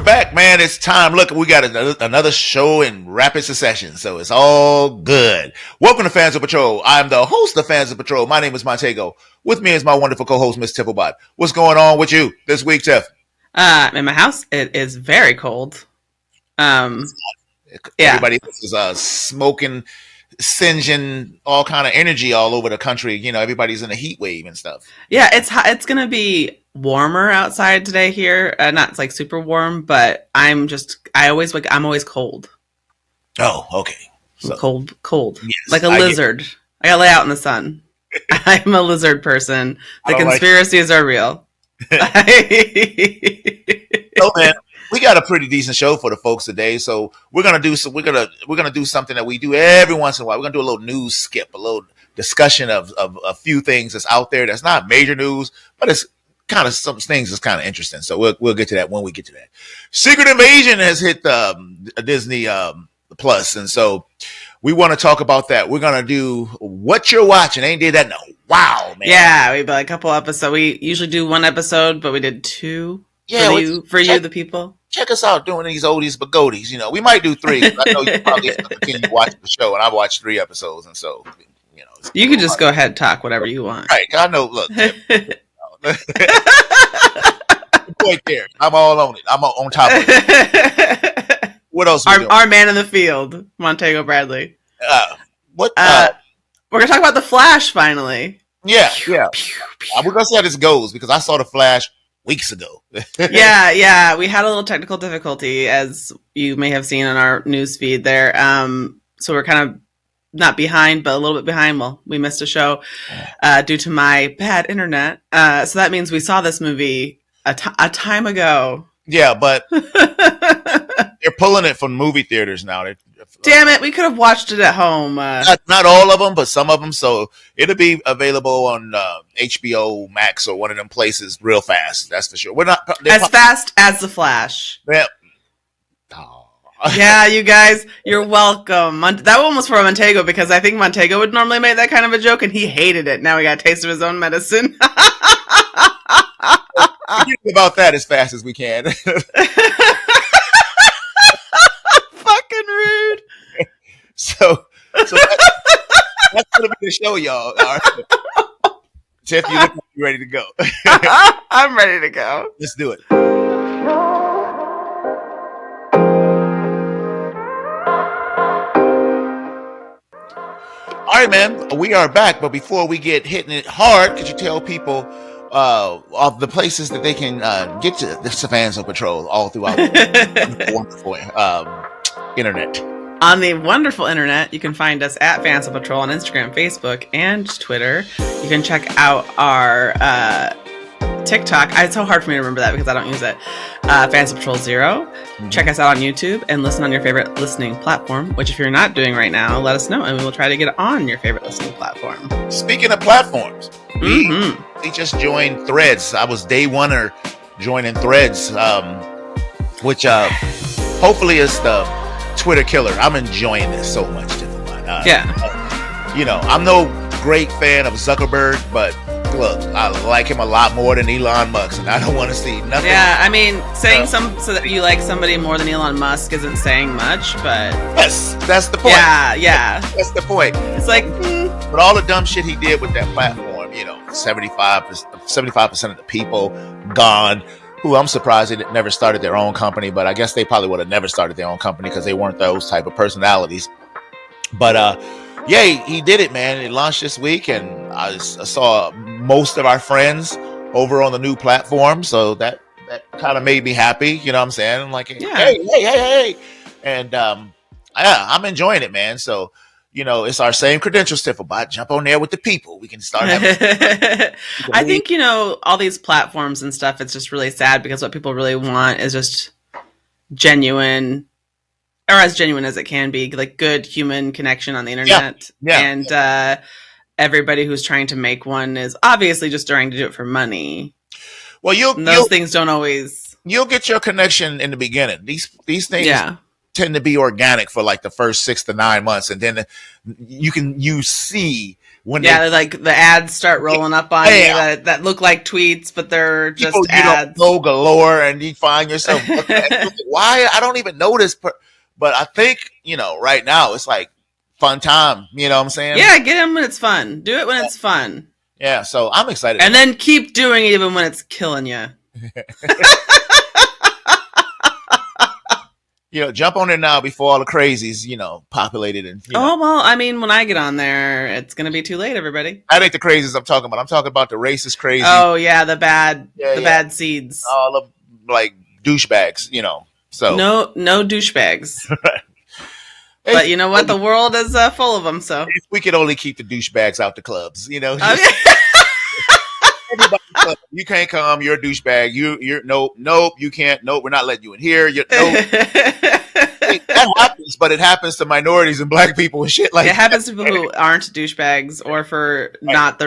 back, man. It's time. Look, we got another show in rapid succession, so it's all good. Welcome to Fans of Patrol. I'm the host of Fans of Patrol. My name is Montego. With me is my wonderful co-host, Miss Tifflebot. What's going on with you this week, Tiff? In my house, it is very cold. Everybody is smoking, singeing, all kind of energy all over the country. You know, everybody's in a heat wave and stuff. Yeah, it's hot. It's gonna be warmer outside today here. Not like super warm, but I'm always cold. Oh, okay. So, cold. Yes, like a lizard. I gotta lay out in the sun. I'm a lizard person. The conspiracies are real. So, man, we got a pretty decent show for the folks today. So we're gonna do something that we do every once in a while. We're gonna do a little news skip, a little discussion of a few things that's out there that's not major news, but it's kind of some things that's kind of interesting. So we'll get to that when we get to that. Secret Invasion has hit Disney Plus, and so we want to talk about that. We're gonna do what you're watching. Ain't did that in a while, man. Yeah, we did a couple episodes. We usually do one episode, but we did two. Yeah, for you, the people. Check us out doing these oldies but goldies. You know, we might do 3. I know you probably continue watching the show, and I've watched 3 episodes, and so you can just go ahead and talk whatever you want. Right? I know. Look. Point there. I'm all on it. I'm on top of it. What else? Our man in the field, Montego Bradley. What? We're gonna talk about the Flash finally. Yeah. We're gonna see how this goes because I saw the Flash weeks ago. yeah. We had a little technical difficulty, as you may have seen on our news feed there. So we're kind of not behind, but a little bit behind. Well, we missed a show due to my bad internet. So that means we saw this movie a time ago. Yeah, but they're pulling it from movie theaters now. Damn it, we could have watched it at home. Not all of them, but some of them. So it'll be available on HBO Max or one of them places real fast. That's for sure. We're not fast as the Flash. Yeah. Yeah, you guys, you're welcome. That one was for Montego because I think Montego would normally make that kind of a joke, and he hated it. Now he got a taste of his own medicine. About that as fast as we can. Fucking rude. So that's gonna be the show, y'all. All right. Tiff, you look like you're ready to go. I'm ready to go. Let's do it. All right, man. We are back, but before we get hitting it hard, could you tell people of the places that they can get to the Fans of Patrol all throughout the wonderful internet? On the wonderful internet, you can find us at Fans of Patrol on Instagram, Facebook, and Twitter. You can check out our TikTok. It's so hard for me to remember that because I don't use it. Fans of Patrol 0. Mm-hmm. Check us out on YouTube and listen on your favorite listening platform, which if you're not doing right now, let us know and we will try to get on your favorite listening platform. Speaking of platforms, we just joined Threads. I was day oneer joining Threads, which hopefully is the Twitter killer. I'm enjoying this so much. I'm no great fan of Zuckerberg, but look, I like him a lot more than Elon Musk, and I don't want to see nothing. Yeah, I mean, saying so that you like somebody more than Elon Musk isn't saying much, but yes, that's the point. Yeah, that's the point. It's like, but all the dumb shit he did with that platform, 75% of the people gone. Who I'm surprised they never started their own company, but I guess they probably would have never started their own company because they weren't those type of personalities. But yeah, he did it, man. It launched this week, and I saw most of our friends over on the new platform, so that kind of made me happy. You know what I'm saying? I'm like, hey, and I'm enjoying it, man. So it's our same credentials, Tifflebot. Jump on there with the people. We can start having. I think all these platforms and stuff. It's just really sad because what people really want is just genuine. Or as genuine as it can be, like good human connection on the internet. Yeah. And everybody who's trying to make one is obviously just trying to do it for money. Well, those things don't always. You'll get your connection in the beginning. These things tend to be organic for like the first 6 to 9 months, and then you see when Yeah, they like the ads start rolling up on you that look like tweets, but they're just people you don't ads. know galore, and you find yourself looking at why I don't even know this. But I think right now it's like fun time. You know what I'm saying? Yeah, get them when it's fun. Do it when it's fun. Yeah. So I'm excited. And then keep doing it even when it's killing you. Jump on there now before all the crazies, populated and. Oh well, I mean, when I get on there, it's gonna be too late, everybody. That ain't the crazies I'm talking about. I'm talking about the racist crazy. Oh yeah, the bad seeds. All of like douchebags, So no douchebags. But you know what? The world is full of them. So if we could only keep the douchebags out the clubs, Okay. Everybody, you can't come. You're a douchebag. You're nope. You can't. Nope. We're not letting you in here. Nope. That happens, but it happens to minorities and black people and shit like. It happens to people who aren't douchebags or for not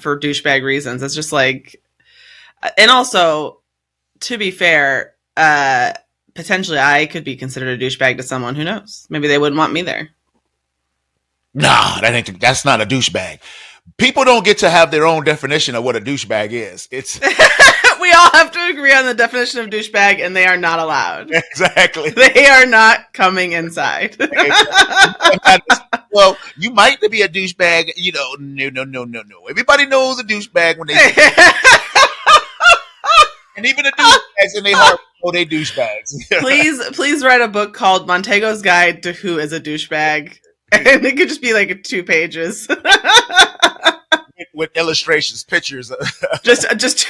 for douchebag reasons. It's just like, and also, to be fair, potentially I could be considered a douchebag to someone. Who knows? Maybe they wouldn't want me there. Nah, that's not a douchebag. People don't get to have their own definition of what a douchebag is. It's we all have to agree on the definition of douchebag, and they are not allowed. Exactly. They are not coming inside. Well, you might be a douchebag. No. Everybody knows a douchebag when they. And even the douchebags in their heart know they douchebags. Please write a book called Montego's Guide to Who is a Douchebag. And it could just be like 2 pages. With illustrations, pictures. just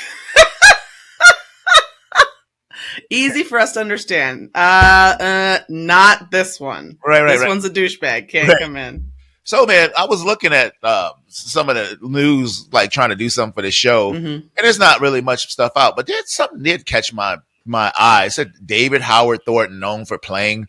easy for us to understand. Not this one. Right. This one's a douchebag. Can't come in. So, man, I was looking at some of the news, like trying to do something for this show, and there's not really much stuff out, but there's something did catch my eye. It said David Howard Thornton, known for playing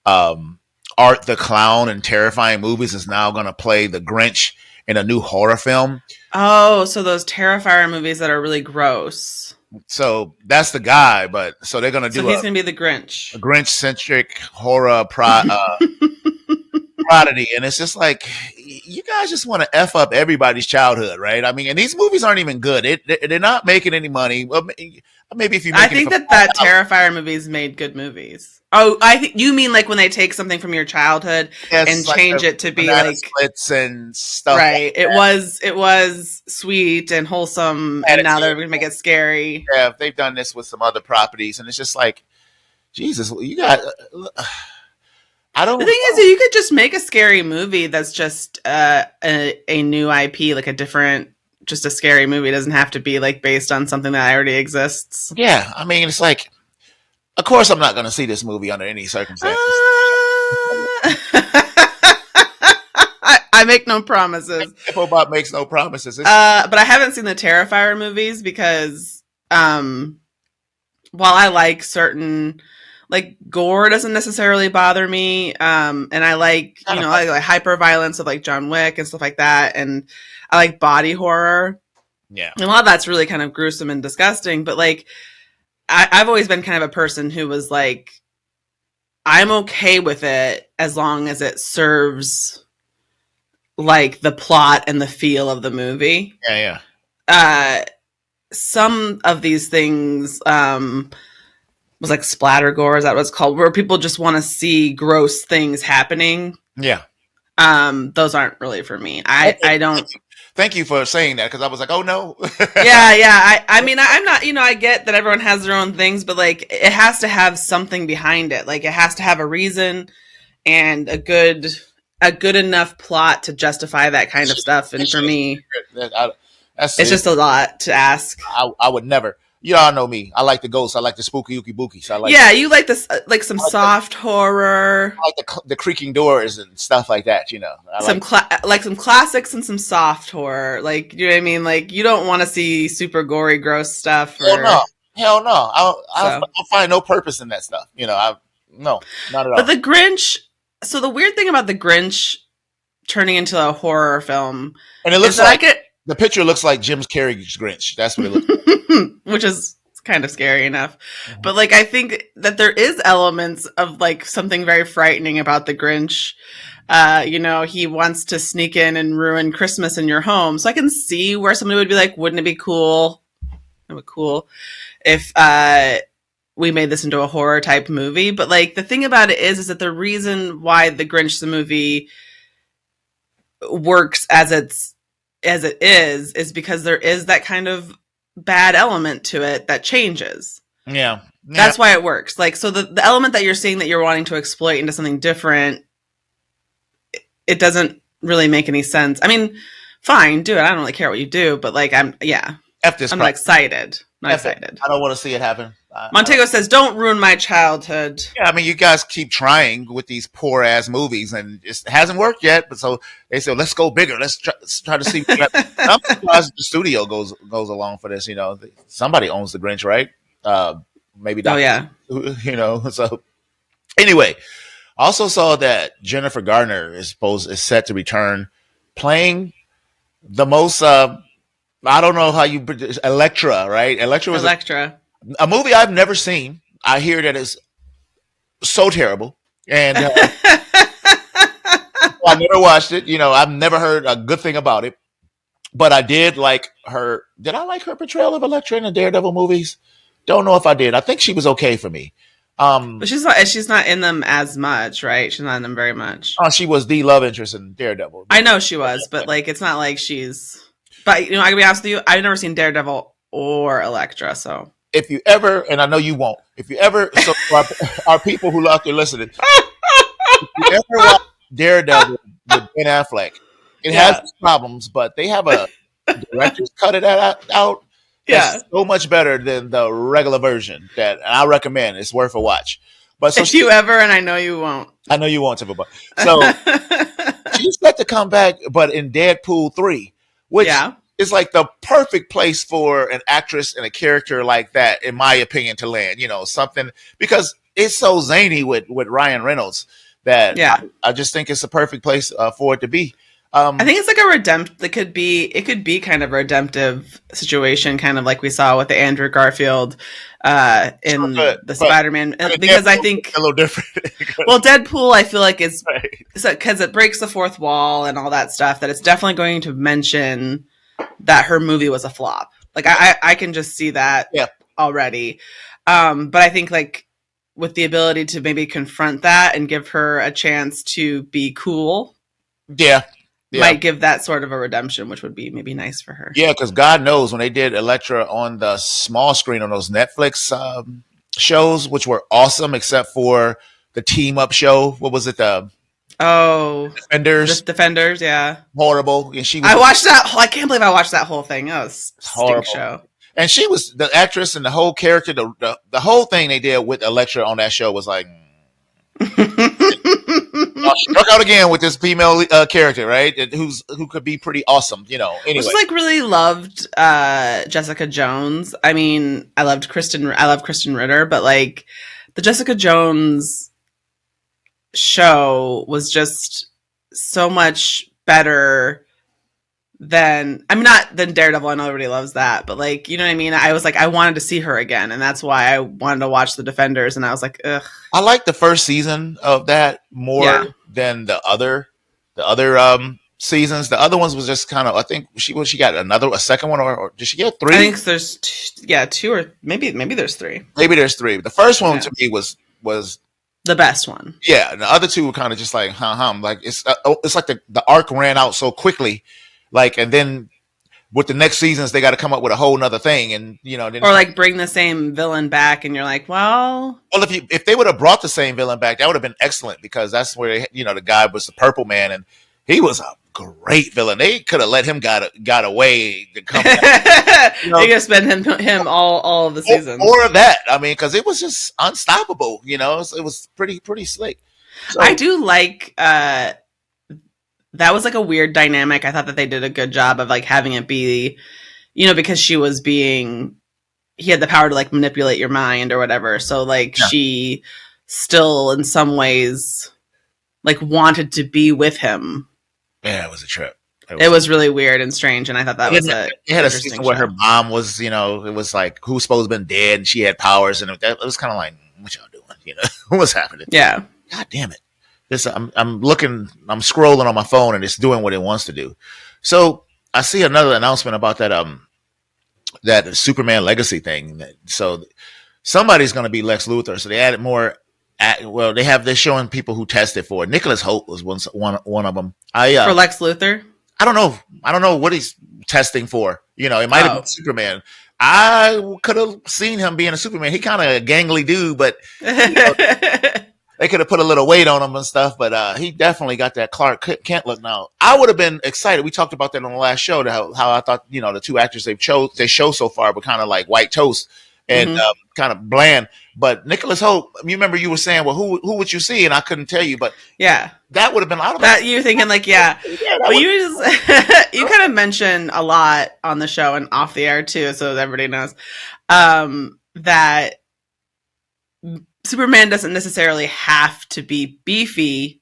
Art the Clown in terrifying movies, is now going to play the Grinch in a new horror film. Oh, so those Terrifier movies that are really gross. So that's the guy, but so they're going to do. So he's going to be the Grinch. A Grinch-centric horror prodigy, and it's just like you guys just want to F up everybody's childhood, right? I mean, and these movies aren't even good. They're not making any money. Well, maybe if you make I think that Terrifier movies made good movies. Oh, I think you mean like when they take something from your childhood and like change it to be like splits and stuff. Right. Like it was sweet and wholesome, and now they're going to make it scary. Yeah, they've done this with some other properties, and it's just like, Jesus, you got. I don't. The thing is, you could just make a scary movie that's just a new IP, like just a scary movie. It doesn't have to be like based on something that already exists. Yeah, I mean, it's like, of course, I'm not going to see this movie under any circumstances. I make no promises. Hippobot makes no promises. But I haven't seen the Terrifier movies because, while I like certain. Like gore doesn't necessarily bother me, and I like I like hyper violence of like John Wick and stuff like that, and I like body horror. Yeah, and a lot of that's really kind of gruesome and disgusting. But like, I've always been kind of a person who was like, I'm okay with it as long as it serves like the plot and the feel of the movie. Yeah. Some of these things, was like splatter gore, is that what it's called? Where people just want to see gross things happening. Yeah. Those aren't really for me. I don't. Thank you for saying that, because I was like, oh no. Yeah. I mean, I'm not. I get that everyone has their own things, but like, it has to have something behind it. Like, it has to have a reason and a good enough plot to justify that kind of stuff. And for me, it's just a lot to ask. I would never. You all know me. I like the ghosts. I like the spooky ooky booky. So I like. Yeah, you like this, like some soft horror. I like the creaking doors and stuff like that. Some classics and some soft horror. Like, you know what I mean? Like, you don't want to see super gory, gross stuff. Hell no. I'll find no purpose in that stuff. No, not at all. But the Grinch. So the weird thing about the Grinch turning into a horror film, and it looks like the picture looks like Jim Carrey's Grinch. That's what it looks like. Which is kind of scary enough. But like, I think that there is elements of like something very frightening about the Grinch. He wants to sneak in and ruin Christmas in your home. So I can see where somebody would be like, wouldn't it be cool? It would be cool if we made this into a horror type movie. But like the thing about it is that the reason why The Grinch the movie works as it is because there is that kind of bad element to it that changes. Yeah. That's why it works. Like, so the element that you're seeing that you're wanting to exploit into something different, it doesn't really make any sense. I mean, fine, do it. I don't really care what you do, but like, I'm not excited. Not excited. I don't want to see it happen. Montego says, "Don't ruin my childhood." Yeah, I mean, you guys keep trying with these poor ass movies, and it hasn't worked yet. But so they said, "Let's go bigger. Let's try to see." I'm surprised the studio goes along for this. Somebody owns the Grinch, right? Maybe. Oh yeah. So anyway, also saw that Jennifer Garner is set to return, playing the most. I don't know how you Elektra, right? Elektra was a movie I've never seen. I hear that it's so terrible, and I never watched it. I've never heard a good thing about it, but I did like her. Did I like her portrayal of Elektra in the Daredevil movies? Don't know if I did. I think she was okay for me. But she's not in them as much, right? She's not in them very much. She was the love interest in Daredevil. I know she was, but like it's not like she's. But I can be honest with you, I've never seen Daredevil or Elektra, so. If you ever, and I know you won't, if you ever, so our people who out there listening, if you ever watch Daredevil with Ben Affleck, it has problems, but they have a director's cut it out. That's so much better than the regular version that I recommend. It's worth a watch. But so if you ever, and I know you won't. I know you won't, Tifa. So she's got to come back, but in Deadpool 3, which is like the perfect place for an actress and a character like that, in my opinion, to land. Something, because it's so zany with Ryan Reynolds that I just think it's the perfect place for it to be. I think it's like a it could be kind of a redemptive situation, kind of like we saw with the Andrew Garfield in the Spider-Man, because I think a little different. Well, Deadpool, I feel like is because it breaks the fourth wall and all that stuff, that it's definitely going to mention that her movie was a flop. Like I can just see that already. But I think like with the ability to maybe confront that and give her a chance to be cool. Might give that sort of a redemption, which would be maybe nice for her. Yeah, because God knows when they did Elektra on the small screen on those Netflix shows, which were awesome, except for the team up show. What was it? Defenders. Defenders, yeah. Horrible. And I watched that. I can't believe I watched that whole thing. That was a horrible show. And she was the actress and the whole character. The whole thing they did with Elektra on that show was like. Struck out again with this female character, right? Who could be pretty awesome, Anyway, I just like really loved Jessica Jones. I mean, I love Kristen Ritter, but like the Jessica Jones show was just so much better than not than Daredevil. I know everybody loves that, but like, you know what I mean? I was like, I wanted to see her again, and that's why I wanted to watch The Defenders, and I was like, ugh. I like the first season of that more than the other seasons. The other ones was just kind of, I think she got a second one, or did she get 3? I think there's two, or maybe there's 3. Maybe there's 3. But the first one to me was the best one. Yeah, and the other two were kind of just like, like it's like the arc ran out so quickly. Like, and then with the next seasons, they got to come up with a whole nother thing, and then, or like bring the same villain back, and you're like, well, if they would have brought the same villain back, that would have been excellent, because that's where the guy was the Purple Man, and he was a great villain. They could have let him got away to come back. They could have spent him all of the seasons, or that. I mean, because it was just unstoppable. It was pretty slick. So, I do like. That was like a weird dynamic. I thought that they did a good job of like having it be, because he had the power to like manipulate your mind or whatever. So like she still in some ways like wanted to be with him. Yeah, it was a trip. It was really weird and strange, and I thought that was it had a season where her mom was, it was like who's supposed to have been dead, and she had powers, and it was kind of like, what y'all doing? What's happening? Yeah. God damn it. This I'm looking, I'm scrolling on my phone, and it's doing what it wants to do. So I see another announcement about that Superman Legacy thing. So somebody's going to be Lex Luthor. So they added more. Well, they're showing people who tested for it. Nicholas Holt was one of them. For Lex Luthor. I don't know. I don't know what he's testing for. You know, it might have been Superman. I could have seen him being a Superman. He kind of a gangly dude, but you know, they could have put a little weight on him and stuff. But he definitely got that Clark Kent look. Now, I would have been excited. We talked about that on the last show. How I thought, you know, the two actors they show so far were kind of like white toast and kind of bland. But Nicholas Holt, you remember you were saying, well, who would you see? And I couldn't tell you, but yeah, that would have been out of that. You're thinking like, yeah. Well, you kind of mentioned a lot on the show and off the air too, so everybody knows that Superman doesn't necessarily have to be beefy.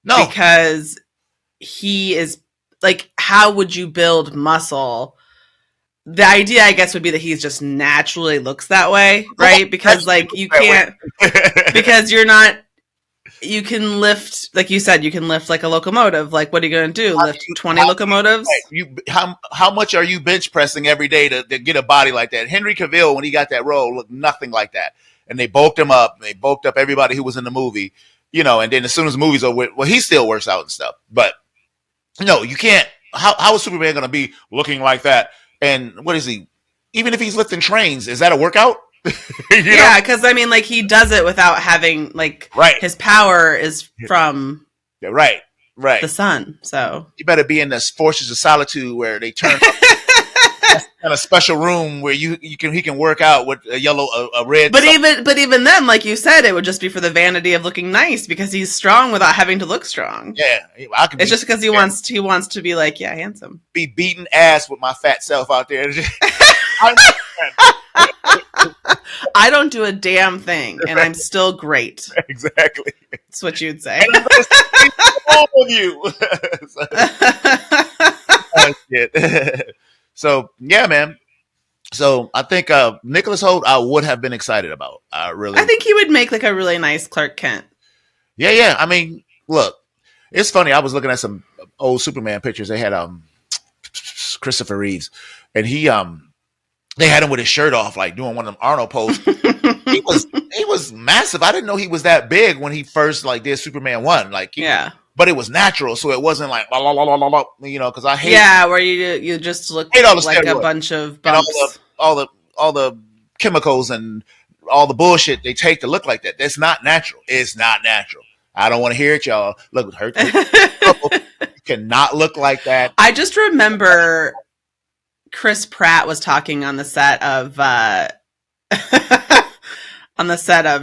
No, because he is like, how would you build muscle? The idea, I guess, would be that he's just naturally looks that way, right? Because like you can't, because you're not, you can lift, like you said, you can lift like a locomotive. Like, what are you going to do? Lift 20 locomotives? How much are you bench pressing every day to get a body like that? Henry Cavill, when he got that role, looked nothing like that. And they bulked him up. They bulked up everybody who was in the movie, you know, and then as soon as the movie's over, well, he still works out and stuff. But no, you can't. How is Superman going to be looking like that? And what is he? Even if he's lifting trains, is that a workout? Yeah, because I mean, like he does it without having like his power is from right the sun. So you better be in the Forces of Solitude where they turn up in a special room where he can work out with a red. But even then, like you said, it would just be for the vanity of looking nice because he's strong without having to look strong. Yeah, it's just because he wants to be like, yeah, handsome. Be beating ass with my fat self out there. I don't do a damn thing, and I'm still great. Exactly. That's what you'd say. What's with you? So yeah, man. So I think Nicholas Holt, I would have been excited about. I think he would make like a really nice Clark Kent. Yeah. I mean, look, it's funny. I was looking at some old Superman pictures. They had Christopher Reeves, and they had him with his shirt off, like doing one of them Arnold poses. he was massive. I didn't know he was that big when he first like did Superman 1. Like but it was natural, so it wasn't like you know, because I hate where you just look like a bunch of bumps. And all the chemicals and all the bullshit they take to look like that. That's not natural. It's not natural. I don't want to hear it, y'all. Look, hurt. You cannot look like that. I just remember Chris Pratt was talking on the set of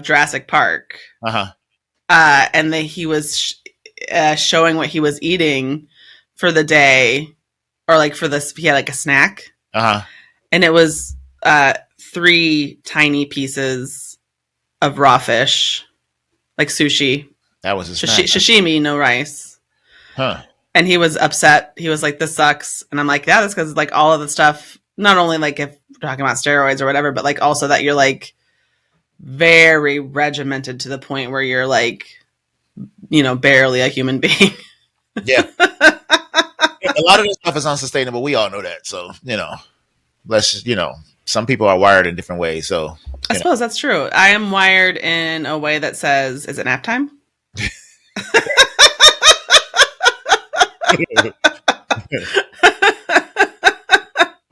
Jurassic Park. And he was showing what he was eating for the day, or like for this, he had like a snack. And it was 3 tiny pieces of raw fish, like sushi. That was his sashimi, no rice. And he was upset. He was like, "This sucks." And I'm like, "Yeah, that's because like all of the stuff. Not only like if we're talking about steroids or whatever, but like also that you're like very regimented to the point where you're like, you know, barely a human being." Yeah. A lot of this stuff is unsustainable. We all know that. So, you know, some people are wired in different ways. So I suppose that's true. I am wired in a way that says, is it nap time?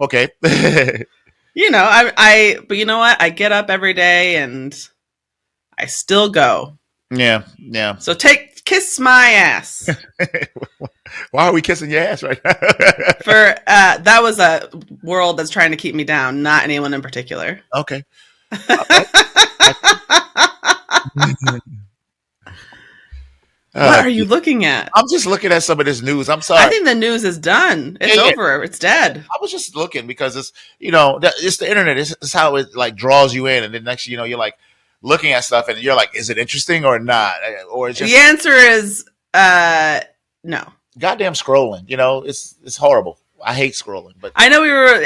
Okay. You know, but you know what? I get up every day and I still go. Yeah. So kiss my ass. Why are we kissing your ass right now? For that was a world that's trying to keep me down, not anyone in particular. Okay. What are you looking at? I'm just looking at some of this news. I'm sorry. I think the news is done. It's over. It's dead. I was just looking because it's, you know, it's the internet. It's how it like draws you in, and then next, you know, you're like looking at stuff, and you're like, is it interesting or not? Or it's just the answer is no. Goddamn scrolling. You know, it's horrible. I hate scrolling, but I know we were.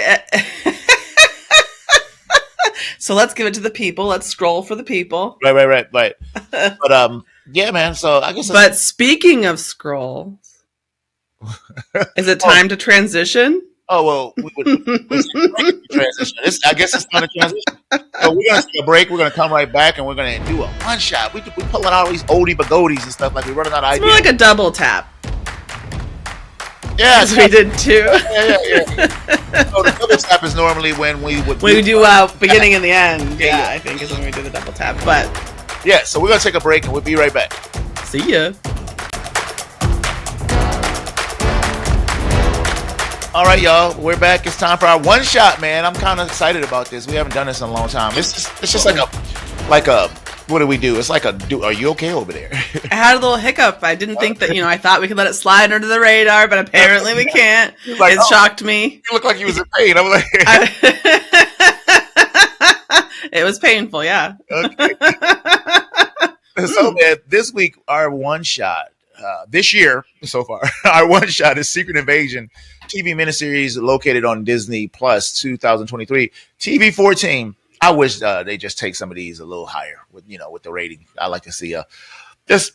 So let's give it to the people. Let's scroll for the people. Right. But Yeah, man. So I guess. But speaking of scrolls, is it time to transition? Oh well, we would let's take a break and transition. I guess it's time to transition. So we're gonna take a break. We're gonna come right back, and we're gonna do a one shot. We pulling out all these oldie but goldies and stuff like we're running out of It's more ideas. like a double tap. Yeah, As we did too. yeah. So the double tap is normally when we would We do beginning and the end. Yeah, I think is when we do the double tap. But yeah. So we're gonna take a break, and we'll be right back. see ya. All right, y'all, we're back. It's time for our one shot, man. I'm kind of excited about this. We haven't done this in a long time. It's just like a. What do we do? It's like are you okay over there? I had a little hiccup. I didn't think that, I thought we could let it slide under the radar, but apparently we can't. Like, It shocked me. You look like you was in pain. I'm like, It was painful, yeah. okay. So, man, this week, our one shot, this year so far, our one shot is Secret Invasion, TV miniseries located on Disney Plus 2023, TV 14. I wish they just take some of these a little higher with the rating. I like to see just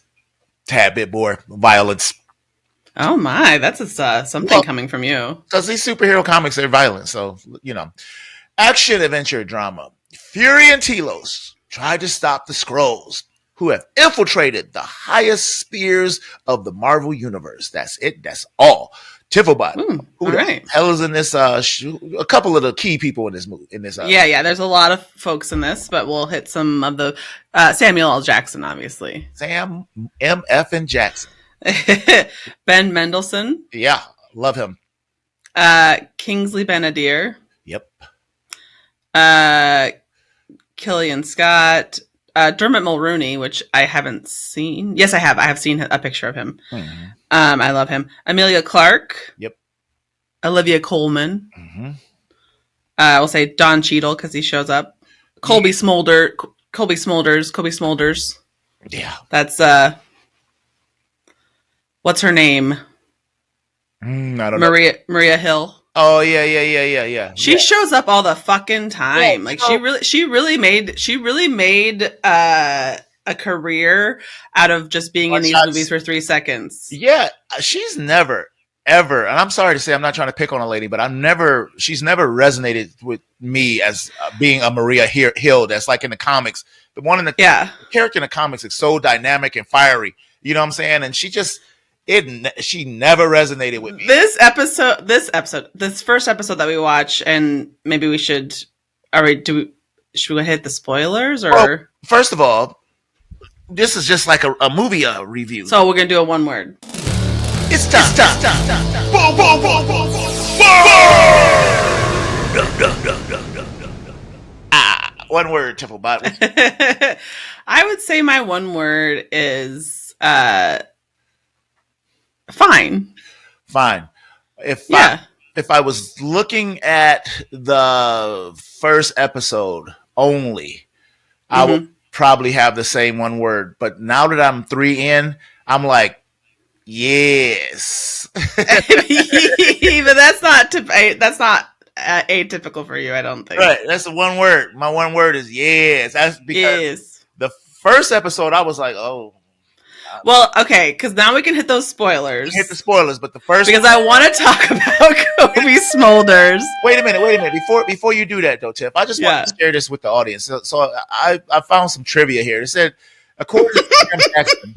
tad bit more violence. Oh my, that's something coming from you. Because these superhero comics are violent, so action adventure drama. Fury and Telos try to stop the Skrulls, who have infiltrated the highest spears of the Marvel universe. That's it. That's all. Tiflbot, who the hell is in this? A couple of the key people in this movie. Yeah. There's a lot of folks in this, but we'll hit some of the Samuel L. Jackson, obviously. Sam M.F. and Jackson. Ben Mendelsohn. Yeah, love him. Kingsley Ben-Adir. Yep. Killian Scott. Dermot Mulrooney, which I haven't seen. Yes, I have. I have seen a picture of him. Mm-hmm. I love him. Amelia Clark. Yep. Olivia Colman. Mm-hmm. We'll say Don Cheadle because he shows up. Colby Smulders. Yeah. That's what's her name? I don't know. Maria Hill. Oh yeah. She shows up all the fucking time. Like she really made a career out of just being in these movies for 3 seconds. Yeah, she's never ever, and I'm sorry to say, I'm not trying to pick on a lady, but she's never resonated with me as being a Maria Hill. That's like in the comics. The one in the character in the comics is so dynamic and fiery. You know what I'm saying? And she never resonated with me. This first episode that we watch, and maybe we should. All right, should we hit the spoilers or? Well, first of all, this is just like a movie review. So we're gonna do a one word. It's time. One word, Tiflbot. I would say my one word is fine. Fine. If I was looking at the first episode only, I would probably have the same one word. But now that I'm 3 in, I'm like, yes. But that's not atypical for you, I don't think. Right. That's the one word. My one word is yes. That's because the first episode I was like, oh. Well, okay, because now we can hit those spoilers. Hit the spoilers, but the first because I want to talk about Cobie Smulders. Wait a minute. Before you do that, though, Tiff, I just want to share this with the audience. So I found some trivia here. It said, according to Sam Jackson,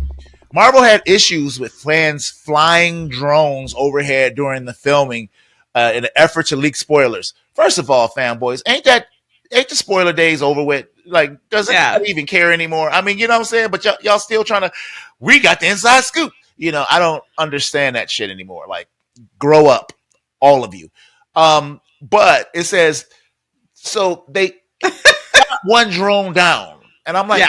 Marvel had issues with fans flying drones overhead during the filming in an effort to leak spoilers. First of all, fanboys, ain't the spoiler days over with? Like, does anybody even care anymore? I mean, you know what I'm saying? But y'all still trying to, we got the inside scoop. I don't understand that shit anymore. Like, grow up, all of you. But it says, so they got one drone down. And I'm like,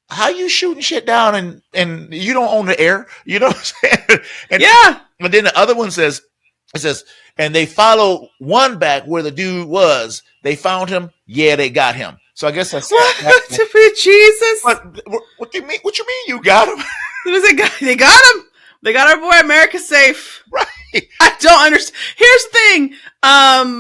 how you shooting shit down and you don't own the air? You know what I'm saying? And then the other one says, and they follow one back where the dude was. They found him. Yeah, they got him. So I guess that's to be Jesus. What you mean you got him? They got him. They got our boy America safe. Right. I don't understand. Here's the thing.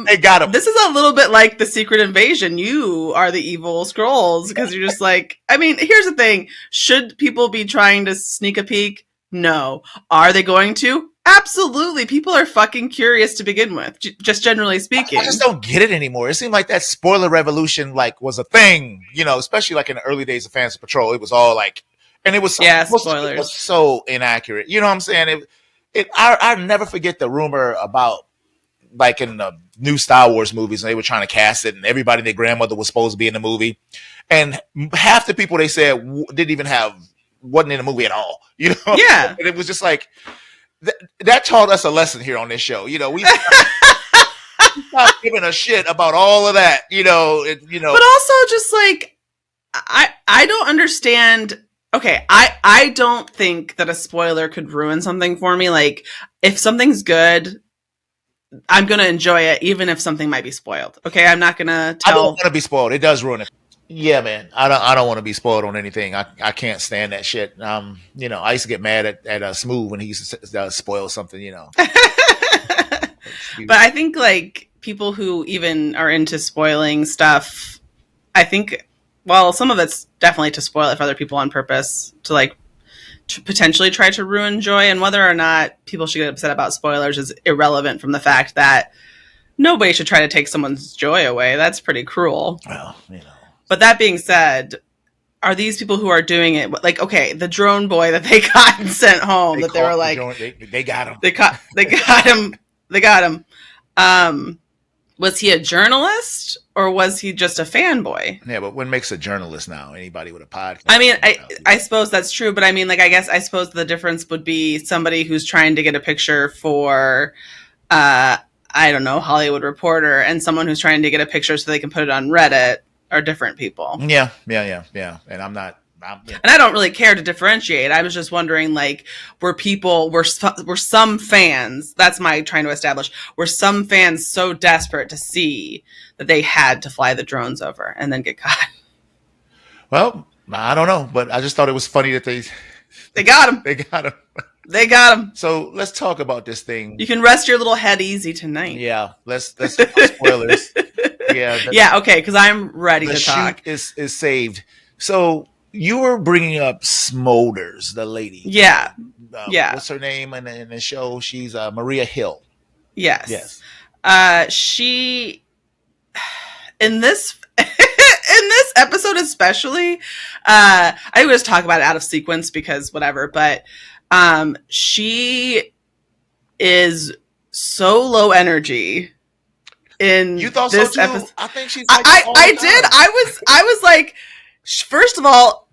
They got him. This is a little bit like the Secret Invasion. You are the evil Skrulls because you're just like. I mean, here's the thing. Should people be trying to sneak a peek? No. Are they going to? Absolutely. People are fucking curious to begin with. Just generally speaking. I just don't get it anymore. It seemed like that spoiler revolution like was a thing, you know, especially like in the early days of Fans of Patrol. It was all like, and it was spoilers. It was so inaccurate. You know what I'm saying? I never forget the rumor about like in the new Star Wars movies, and they were trying to cast it, and everybody and their grandmother was supposed to be in the movie, and half the people they said wasn't in the movie at all. You know? Yeah. And it was just like that taught us a lesson here on this show. You know, we stop giving a shit about all of that. You know, but also just like I don't understand. Okay, I don't think that a spoiler could ruin something for me. Like, if something's good, I'm going to enjoy it, even if something might be spoiled. Okay, I'm not going to tell. I don't want to be spoiled. It does ruin it. Yeah, man. I don't want to be spoiled on anything. I can't stand that shit. You know, I used to get mad at Smooth when he used to spoil something, you know. But I think, like, people who even are into spoiling stuff, I think... Well, some of it's definitely to spoil it for other people on purpose, to like to potentially try to ruin joy. And whether or not people should get upset about spoilers is irrelevant from the fact that nobody should try to take someone's joy away. That's pretty cruel. Well, you know. But that being said, are these people who are doing it like, okay, the drone boy that they got and sent home, they were like, they got him. They got him. They got him. Was he a journalist or was he just a fanboy? Yeah, but what makes a journalist now? Anybody with a podcast? I mean, I suppose that's true, but I mean, like, I suppose the difference would be somebody who's trying to get a picture for, I don't know, Hollywood Reporter, and someone who's trying to get a picture so they can put it on Reddit are different people. Yeah. And I'm not. And I don't really care to differentiate. I was just wondering, like, were some fans, that's my trying to establish, were some fans so desperate to see that they had to fly the drones over and then get caught? Well, I don't know, but I just thought it was funny that they got him. They got him. They got him. So let's talk about this thing. You can rest your little head easy tonight. Yeah, let's spoilers. Yeah, okay, because I'm ready to talk. The shoot is saved. So you were bringing up Smolders, the lady. Yeah. What's her name in the show? She's Maria Hill. Yes. She in this episode especially, I would just talk about it out of sequence because whatever, but she is so low energy in you thought this so too? episode. I think she's like I did. I was like, first of all,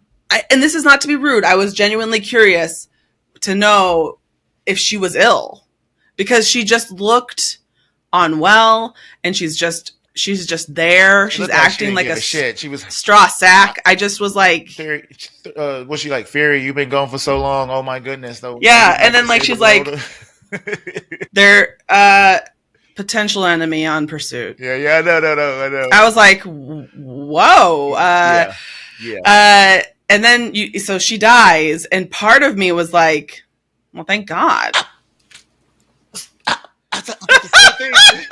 and this is not to be rude, I was genuinely curious to know if she was ill because she just looked unwell and she's just there. She's acting like a shit. She was straw sack. I just was like, was she like, Fury, you've been gone for so long. Oh my goodness. Though. Yeah. And then like, she's like, they're potential enemy on pursuit. Yeah. No. I was like, whoa. And then so she dies. And part of me was like, well, thank God. I thought the same thing.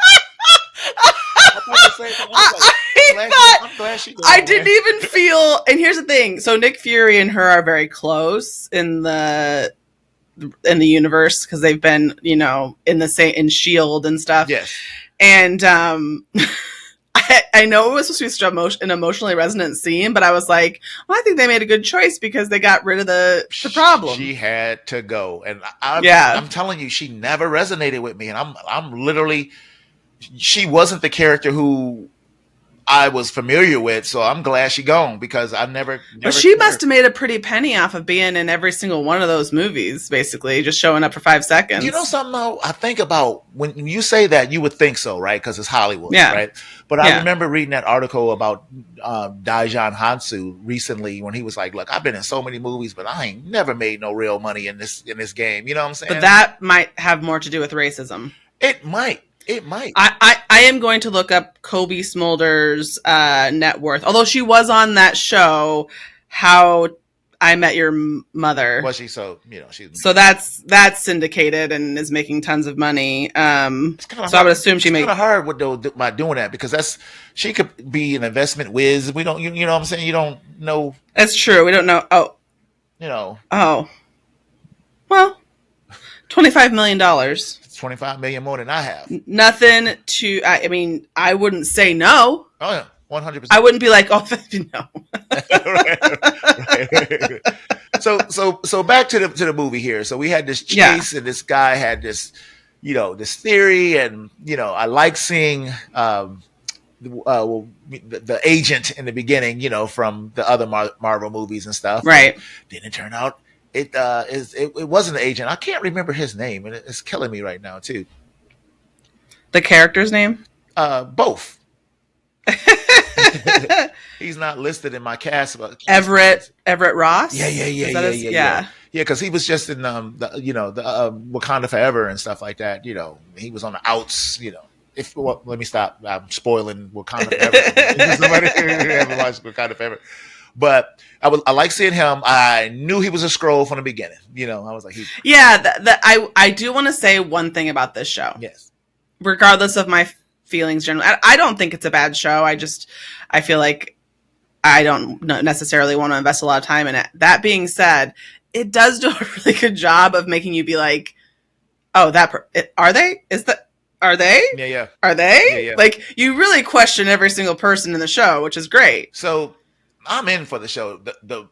I'm glad she I didn't even feel, and here's the thing. So Nick Fury and her are very close in the universe because they've been, you know, in the same in S.H.I.E.L.D. and stuff. Yes. And I know it was supposed to be an emotionally resonant scene, but I was like, well, I think they made a good choice because they got rid of the problem. She had to go, and I'm telling you, she never resonated with me, and I'm literally. She wasn't the character who I was familiar with, so I'm glad she gone because I never but she must have made a pretty penny off of being in every single one of those movies, basically, just showing up for 5 seconds. You know something, though? I think about when you say that, you would think so, right? Because it's Hollywood, right? But I remember reading that article about Daijun Hansu recently when he was like, look, I've been in so many movies, but I ain't never made no real money in this game. You know what I'm saying? But that might have more to do with racism. It might. It might. I am going to look up Cobie Smulders' net worth. Although she was on that show, how I Met Your Mother. Was she? So So that's syndicated and is making tons of money. So I would assume she made kind of hard by doing that, because she could be an investment whiz. We don't, you know what I'm saying? You don't know. That's true. We don't know. Oh, well, $25 million. It's $25 million more than I have. Nothing to. I mean, I wouldn't say no. Oh yeah, 100%. I wouldn't be like, oh, no. right. So back to the movie here. So we had this chase, and this guy had this, this theory, and I like seeing the agent in the beginning, from the other Marvel movies and stuff. Right. Then it turned out it wasn't the agent. I can't remember his name, and it's killing me right now too. The character's name? Both. He's not listed in my cast. Everett Ross. Yeah. Because he was just in the Wakanda Forever and stuff like that. He was on the outs. Let me stop. I'm spoiling Wakanda Forever. Somebody haven't watched Wakanda Forever, but I like seeing him. I knew he was a Skrull from the beginning. I was like, I do want to say one thing about this show. Yes. Regardless of my feelings generally, I don't think it's a bad show. I feel like I don't necessarily want to invest a lot of time in it. That being said, it does do a really good job of making you be like, oh, are they? Are they? Yeah. Are they? Yeah. Like, you really question every single person in the show, which is great. So I'm in for the show. The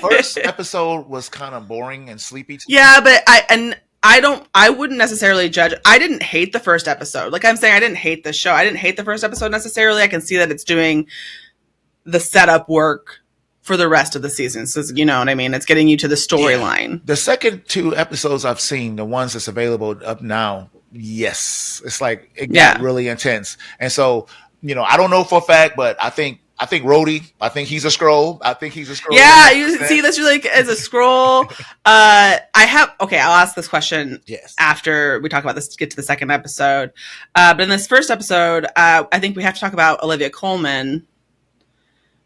first episode was kind of boring and sleepy. Yeah, but I wouldn't necessarily judge. I didn't hate the first episode. Like I'm saying, I didn't hate the show. I didn't hate the first episode necessarily. I can see that it's doing the setup work for the rest of the season. So, you know what I mean? It's getting you to the storyline. Yeah. The second 2 episodes I've seen, the ones that's available up now, yes. It's like, it got really intense. And so, I don't know for a fact, but I think Rhodey, I think he's a Skrull. Yeah, you see this like as a Skrull. I'll ask this question after we talk about this, get to the second episode. But in this first episode, I think we have to talk about Olivia Colman,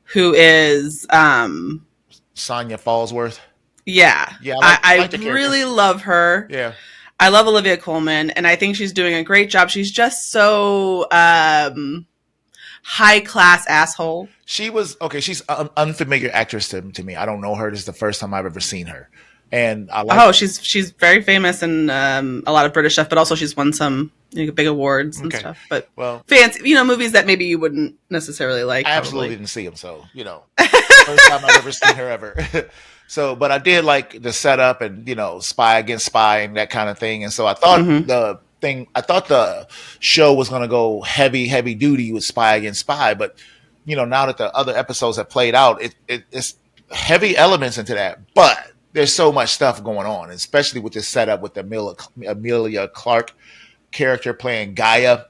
who is Sonya Fallsworth. Yeah. I really love her. Yeah. I love Olivia Colman, and I think she's doing a great job. She's just so high class asshole. She's an unfamiliar actress to me. I don't know her. This is the first time I've ever seen her. And I like she's very famous in a lot of British stuff, but also she's won some big awards and stuff. But fancy, movies that maybe you wouldn't necessarily like. I absolutely didn't see them, so first time I've ever seen her ever. So, but I did like the setup and spy against spy and that kind of thing. And so I thought the show was going to go heavy duty with spy against spy, but now that the other episodes have played out, it's heavy elements into that, but there's so much stuff going on, especially with this setup with Emilia Clarke character playing Gaia,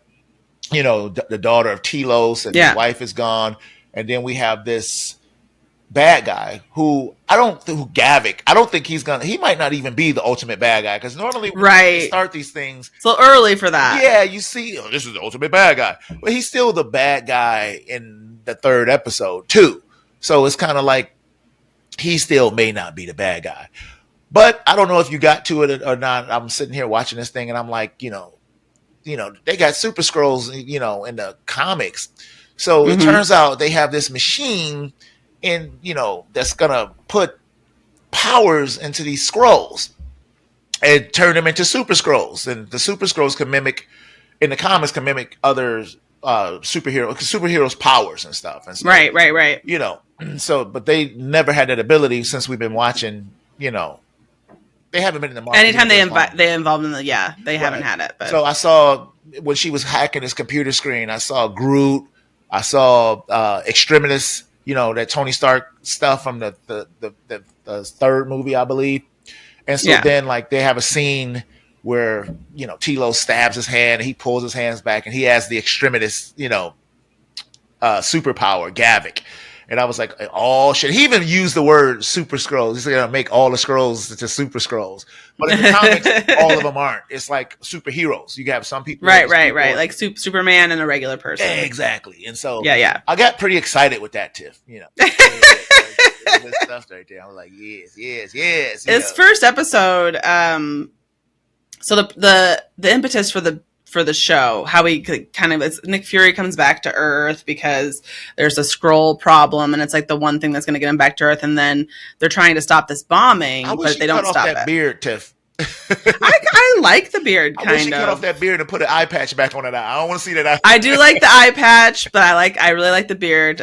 the daughter of Telos, and his wife is gone. And then we have this bad guy Gavik. I don't think he might not even be the ultimate bad guy, because normally when you start these things, it's a little early for that. Yeah, you see, this is the ultimate bad guy, but he's still the bad guy in the third episode too. So it's kind of like he still may not be the bad guy. But I don't know if you got to it or not. I'm sitting here watching this thing and I'm like, they got Super Skrulls, in the comics. So it turns out they have this machine that's gonna put powers into these Skrulls and turn them into Super Skrulls. And the Super Skrulls in the comics can mimic others superheroes' powers and stuff. And so, right. So, but they never had that ability since we've been watching. They haven't been in the market. Anytime they involved in they haven't had it. But. So I saw when she was hacking his computer screen, I saw Groot, I saw Extremis, that Tony Stark stuff from the third movie, I believe. And so then they have a scene where Telos stabs his hand and he pulls his hands back and he has the Extremis, superpower, Gavik. And I was like, oh shit. He even used the word Super Skrulls. He's gonna make all the Skrulls into Super Skrulls. But in the comics, all of them aren't. It's like superheroes. You have some people. Right. Like Superman and a regular person. Exactly. And so I got pretty excited with that, Tiff. Good stuff right there. I'm like, yes. His first episode, so the impetus for the show, how he kind of is, Nick Fury comes back to Earth because there's a Skrull problem, and it's like the one thing that's going to get him back to Earth, and then they're trying to stop this bombing, but they don't stop that it. Beard, Tiff. I like the beard, kind of. I wish you cut off that beard and put an eye patch back on it. I don't want to see that. I do like the eye patch, but I really like the beard.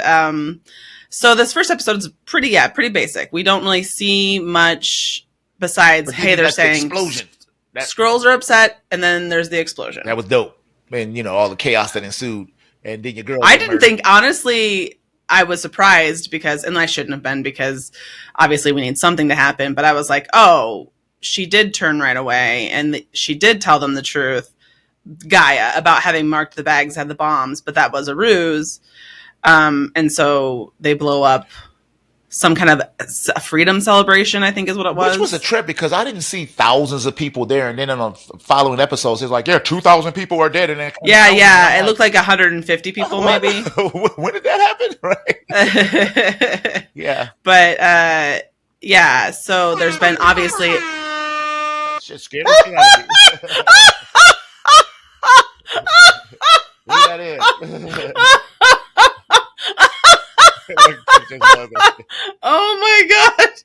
So this first episode is pretty basic. We don't really see much besides, hey, they're saying explosion. Skrulls are upset, and then there's the explosion. That was dope. And, all the chaos that ensued. And then your girl. I didn't think, honestly, I was surprised because, and I shouldn't have been because obviously we need something to happen. But I was like, oh, she did turn right away. And she did tell them the truth, Gaia, about having marked the bags had the bombs. But that was a ruse. And so they blow up some kind of a freedom celebration, I think is what it was. Which was a trip because I didn't see thousands of people there. And then in the following episodes, it's like, 2,000 people are dead. And then it looked like 150 people maybe. When did that happen? Right. Yeah. But, so there's been obviously... Shit scared the shit out of me. Leave that in. Oh my gosh!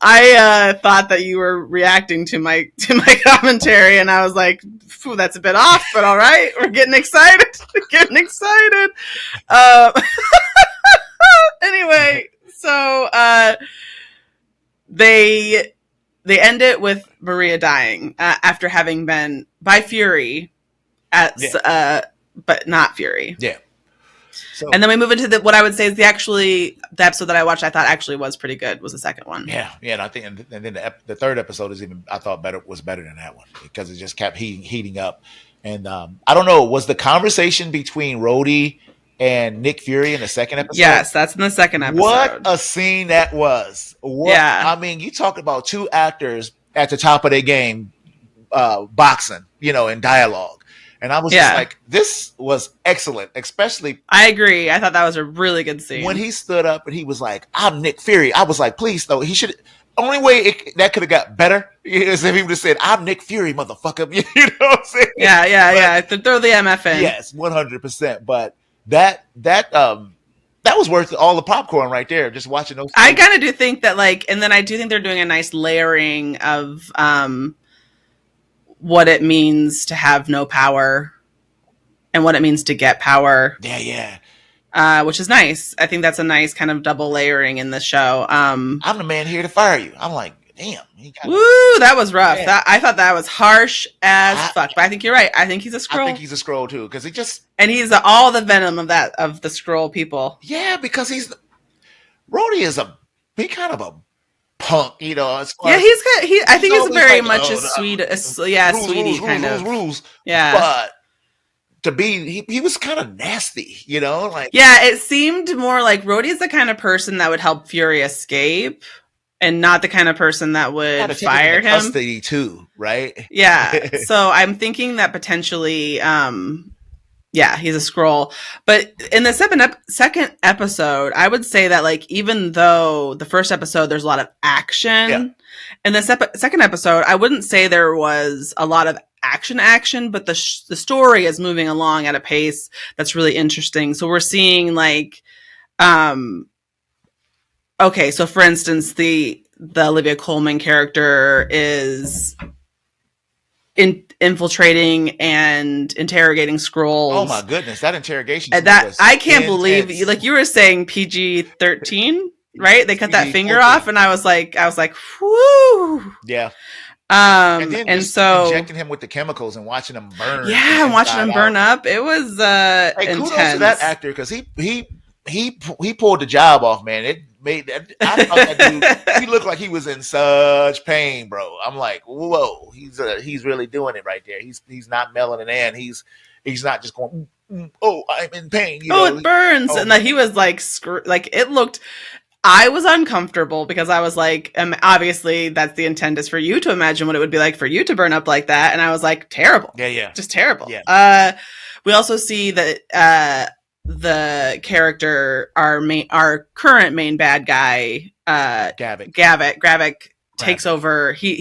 I thought that you were reacting to my commentary, and I was like, "That's a bit off," but all right, we're getting excited. Anyway, so they end it with Maria dying after having been by Fury but not Fury. Yeah. So, and then we move into what I would say is the episode that I watched. I thought actually was pretty good. Was the second one? Yeah. And I think, and then the third episode I thought was better than that one because it just kept heating up. And I don't know, was the conversation between Rhodey and Nick Fury in the second episode? Yes, that's in the second episode. What a scene that was! I mean, you talk about two actors at the top of their game, boxing, in dialogue. And I was just like, this was excellent, especially... I agree. I thought that was a really good scene. When he stood up and he was like, I'm Nick Fury. I was like, please, though. He should... Only way that could have got better is if he would have said, I'm Nick Fury, motherfucker. You know what I'm saying? Yeah. Throw the MF in. Yes, 100%. But that was worth all the popcorn right there, just watching those. I kind of do think that, and then I do think they're doing a nice layering of... what it means to have no power and what it means to get power. Yeah. Which is nice. I think that's a nice kind of double layering in the show. I'm the man here to fire you. I'm like, damn. That was rough. Yeah. I thought that was harsh as fuck. But I think you're right. I think he's a Skrull. I think he's a Skrull too, because he just... And he's all the venom of the Skrull people. Yeah, because Rhodey is he kind of a punk, I think he's very much a sweet, sweetie kind of. Rules. Yeah. But to be, he was kind of nasty, it seemed more like Rhodey's the kind of person that would help Fury escape and not the kind of person that would fire him. Custody too, right? Yeah. So I'm thinking that potentially, he's a Skrull. But in the second episode, I would say that even though the first episode there's a lot of action, in the second episode I wouldn't say there was a lot of action, but the story is moving along at a pace that's really interesting. So we're seeing okay, so for instance, the Olivia Colman character is infiltrating and interrogating Skrulls. Oh my goodness, that interrogation! That I can't believe you were saying PG-13, right? They cut that finger off, and I was like, whoo, yeah. And so injecting him with the chemicals and watching him burn. Yeah, and watching him burn up. It was intense. Kudos to that actor because he pulled the job off, man. It made I thought that dude, he looked like he was in such pain, bro. I'm like, whoa, he's really doing it right there. He's not mailing it in. He's not just going, oh, I'm in pain. It burns, and he was like it looked. I was uncomfortable because I was like, obviously that's the intent is for you to imagine what it would be like for you to burn up like that. And I was like, terrible. Yeah. Just terrible. Yeah. We also see that the character, our current main bad guy, Gavik. Gravik takes over. He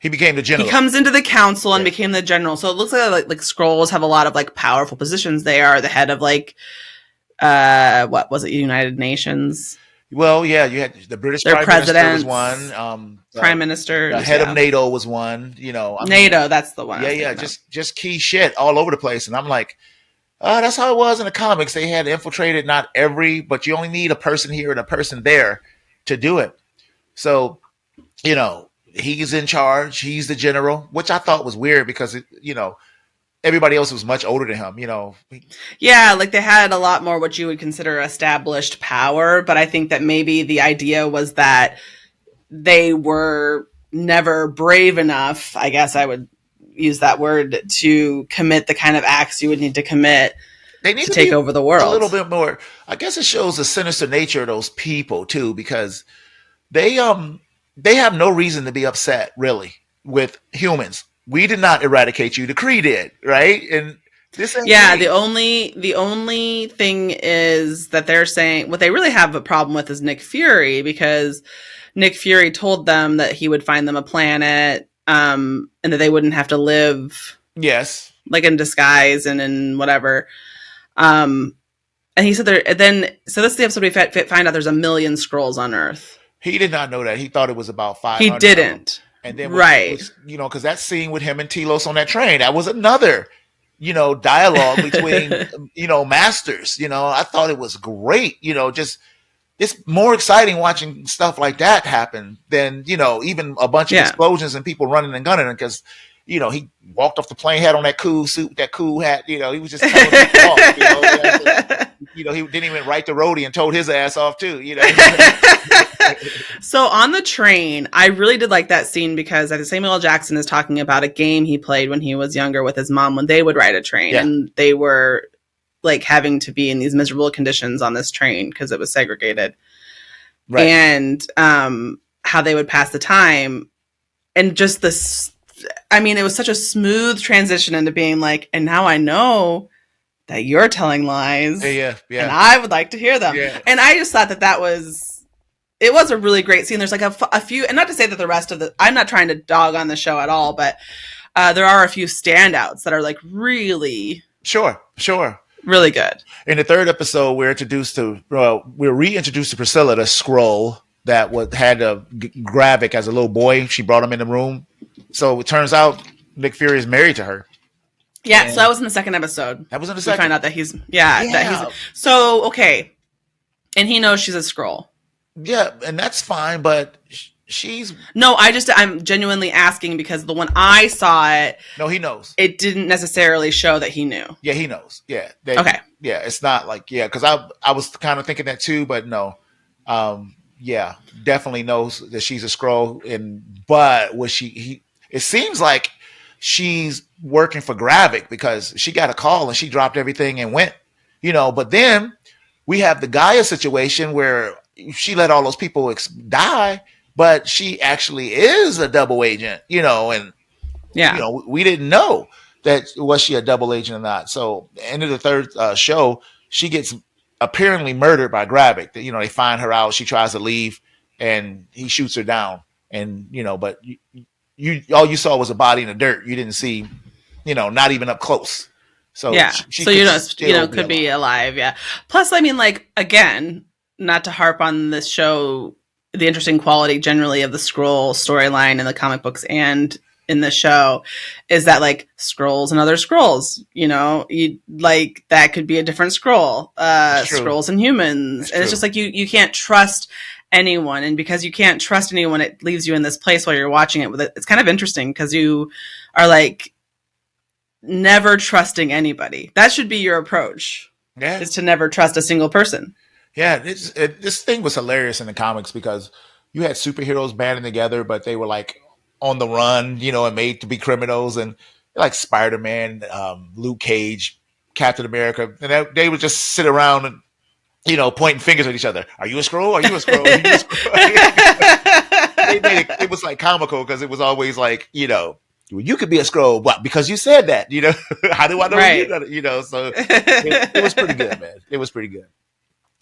became the He general. comes into the council and Yeah. became the general. So it looks like Skrulls have a lot of like powerful positions. They are the head of like what was it, United Nations? Well, yeah, you had the British Their Prime Minister was presidents, one. prime minister, The head of NATO was one. NATO, that's the one. Yeah, just key shit all over the place, and I'm like, that's how it was in the comics. They had infiltrated not every, but you only need a person here and a person there to do it. So, he's in charge. He's the general, which I thought was weird because everybody else was much older than him. Yeah, like they had a lot more what you would consider established power, but I think that maybe the idea was that they were never brave enough, I guess I would use that word, to commit the kind of acts you would need to commit They need to take over the world. A little bit more. I guess it shows the sinister nature of those people too, because they have no reason to be upset really with humans. We did not eradicate you. The Kree did, right? And this ain't Yeah, me. the only thing is that they're saying what they really have a problem with is Nick Fury, because Nick Fury told them that he would find them a planet, and that they wouldn't have to live Yes. like in disguise and in whatever. And he said so this is the episode we find out there's 1 million Skrulls on Earth. He did not know that. He thought it was about 500. He didn't. And then right. Because that scene with him and Telos on that train, that was another, dialogue between, masters. I thought it was great. Just it's more exciting watching stuff like that happen than, even a bunch of explosions and people running and gunning, because he walked off the plane, had on that cool suit, that cool hat. He was just telling people off. He didn't even write the roadie and told his ass off too. So on the train, I really did like that scene because Samuel L. Jackson is talking about a game he played when he was younger with his mom when they would ride a train, and they were like having to be in these miserable conditions on this train because it was segregated, right? And how they would pass the time, and just this. I mean, it was such a smooth transition into being like, and now I know that you're telling lies. Yeah. And I would like to hear them. Yeah. And I just thought that was a really great scene. There's like a few, and not to say that the rest of I'm not trying to dog on the show at all, but there are a few standouts that are like really. Sure. Really good. In the third episode, we're reintroduced to Priscilla, the Skrull that had Gravik as a little boy. She brought him in the room. So it turns out Nick Fury is married to her. Yeah, and so that was in the second episode. That was in the second. We find out that he's so okay, and he knows she's a Skrull. Yeah, and that's fine, but she's no. I'm genuinely asking because the one I saw it. No, he knows. It didn't necessarily show that he knew. Yeah, he knows. Yeah. Okay. Yeah, it's not like because I was kind of thinking that too, but no. Yeah, definitely knows that she's a Skrull, but was she? It seems like she's working for Gravik because she got a call and she dropped everything and went, but then we have the Gaia situation where she let all those people die, but she actually is a double agent, and we didn't know that was she a double agent or not. So end of the third show, she gets apparently murdered by Gravik. They find her out. She tries to leave and he shoots her down, and but you all you saw was a body in the dirt. You didn't see, not even up close. So yeah, could be alive. Yeah. Plus, I mean, like again, not to harp on this show, the interesting quality generally of the Skrull storyline in the comic books and in the show is that like Skrulls and other Skrulls, you like that could be a different Skrull, Skrulls and humans, and it's just like you can't trust anyone, and because you can't trust anyone, it leaves you in this place while you're watching it with it. It's kind of interesting because you are like never trusting anybody. That should be your approach. Yeah, is to never trust a single person. Yeah, this thing was hilarious in the comics because you had superheroes banding together, but they were like on the run, and made to be criminals, and like Spider-Man, Luke Cage, Captain America, and they would just sit around and pointing fingers at each other. Are you a Skrull? Are you a Skrull? Are you a Skrull? It was like comical because it was always like, Well, you could be a scroll, what? Because you said that, you know. How do I know Right. you? You know, so it was pretty good, man. It was pretty good.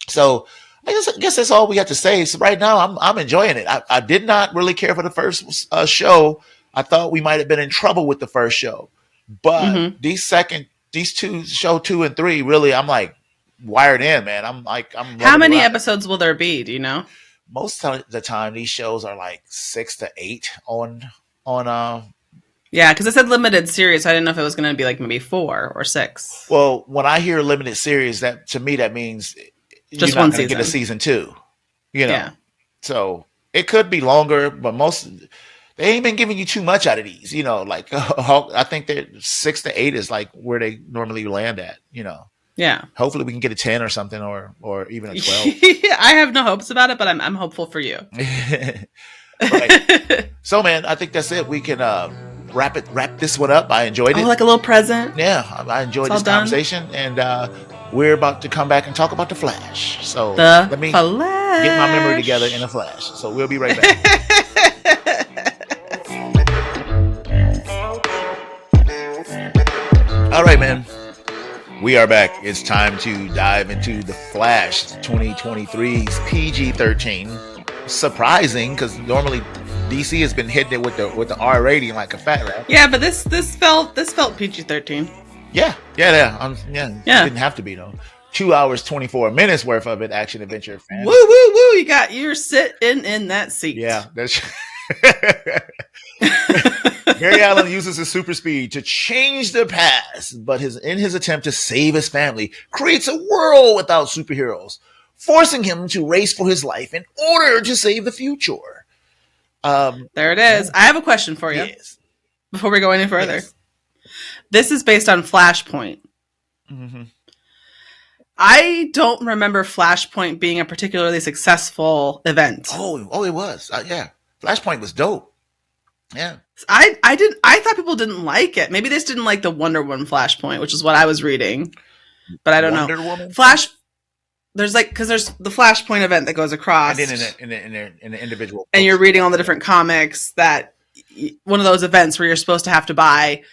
So I guess that's all we have to say. So right now, I'm enjoying it. I did not really care for the first show. I thought we might have been in trouble with the first show, but Mhm. these two, show 2 and 3, really, I'm like wired in, man. I'm How loving many the ride. episodes will there be? Do you know? Most of the time, these shows are like 6 to 8 on. Yeah, because it said limited series. So I didn't know if it was going to be like maybe 4 or 6. Well, when I hear limited series, that to me that means Just you're not one going to get a season. season 2. You know, Yeah. so it could be longer, but most they ain't been giving you too much out of these. You know, like I think that 6 to 8 is like where they normally land at. You know, Yeah. hopefully we can get a 10 or something, or even a 12. I have no hopes about it, but I'm hopeful for you. Right. So, man, I think that's it. We can wrap this one up. I enjoyed Oh, it. like a little present. Yeah, I enjoyed It's all this done. conversation, and we're about to come back and talk about the Flash. So The let me Flash. get my memory together in a flash. So we'll be right back. All right, man. We are back. It's time to dive into the Flash 2023's PG-13. Surprising, because normally DC has been hitting it with the R rating like a fat rat. Yeah, but this felt PG-13. Yeah. Yeah. Didn't have to be though. 2 hours 24 minutes worth of it, action adventure. Woo woo woo! You're sitting in that seat. Yeah, that's. Barry Allen uses his super speed to change the past, but in his attempt to save his family, creates a world without superheroes, forcing him to race for his life in order to save the future. There it is. I have a question for you Yes. before we go any further. Yes. This is based on Flashpoint. Mm-hmm. I don't remember Flashpoint being a particularly successful event. Oh, it was. Yeah, Flashpoint was dope. Yeah. I thought people didn't like it. Maybe they just didn't like the Wonder Woman Flashpoint, which is what I was reading. But I don't know. Wonder Woman? There's because there's the Flashpoint event that goes across, And then in the individual, and you're reading all the different comics. That one of those events where you're supposed to have to buy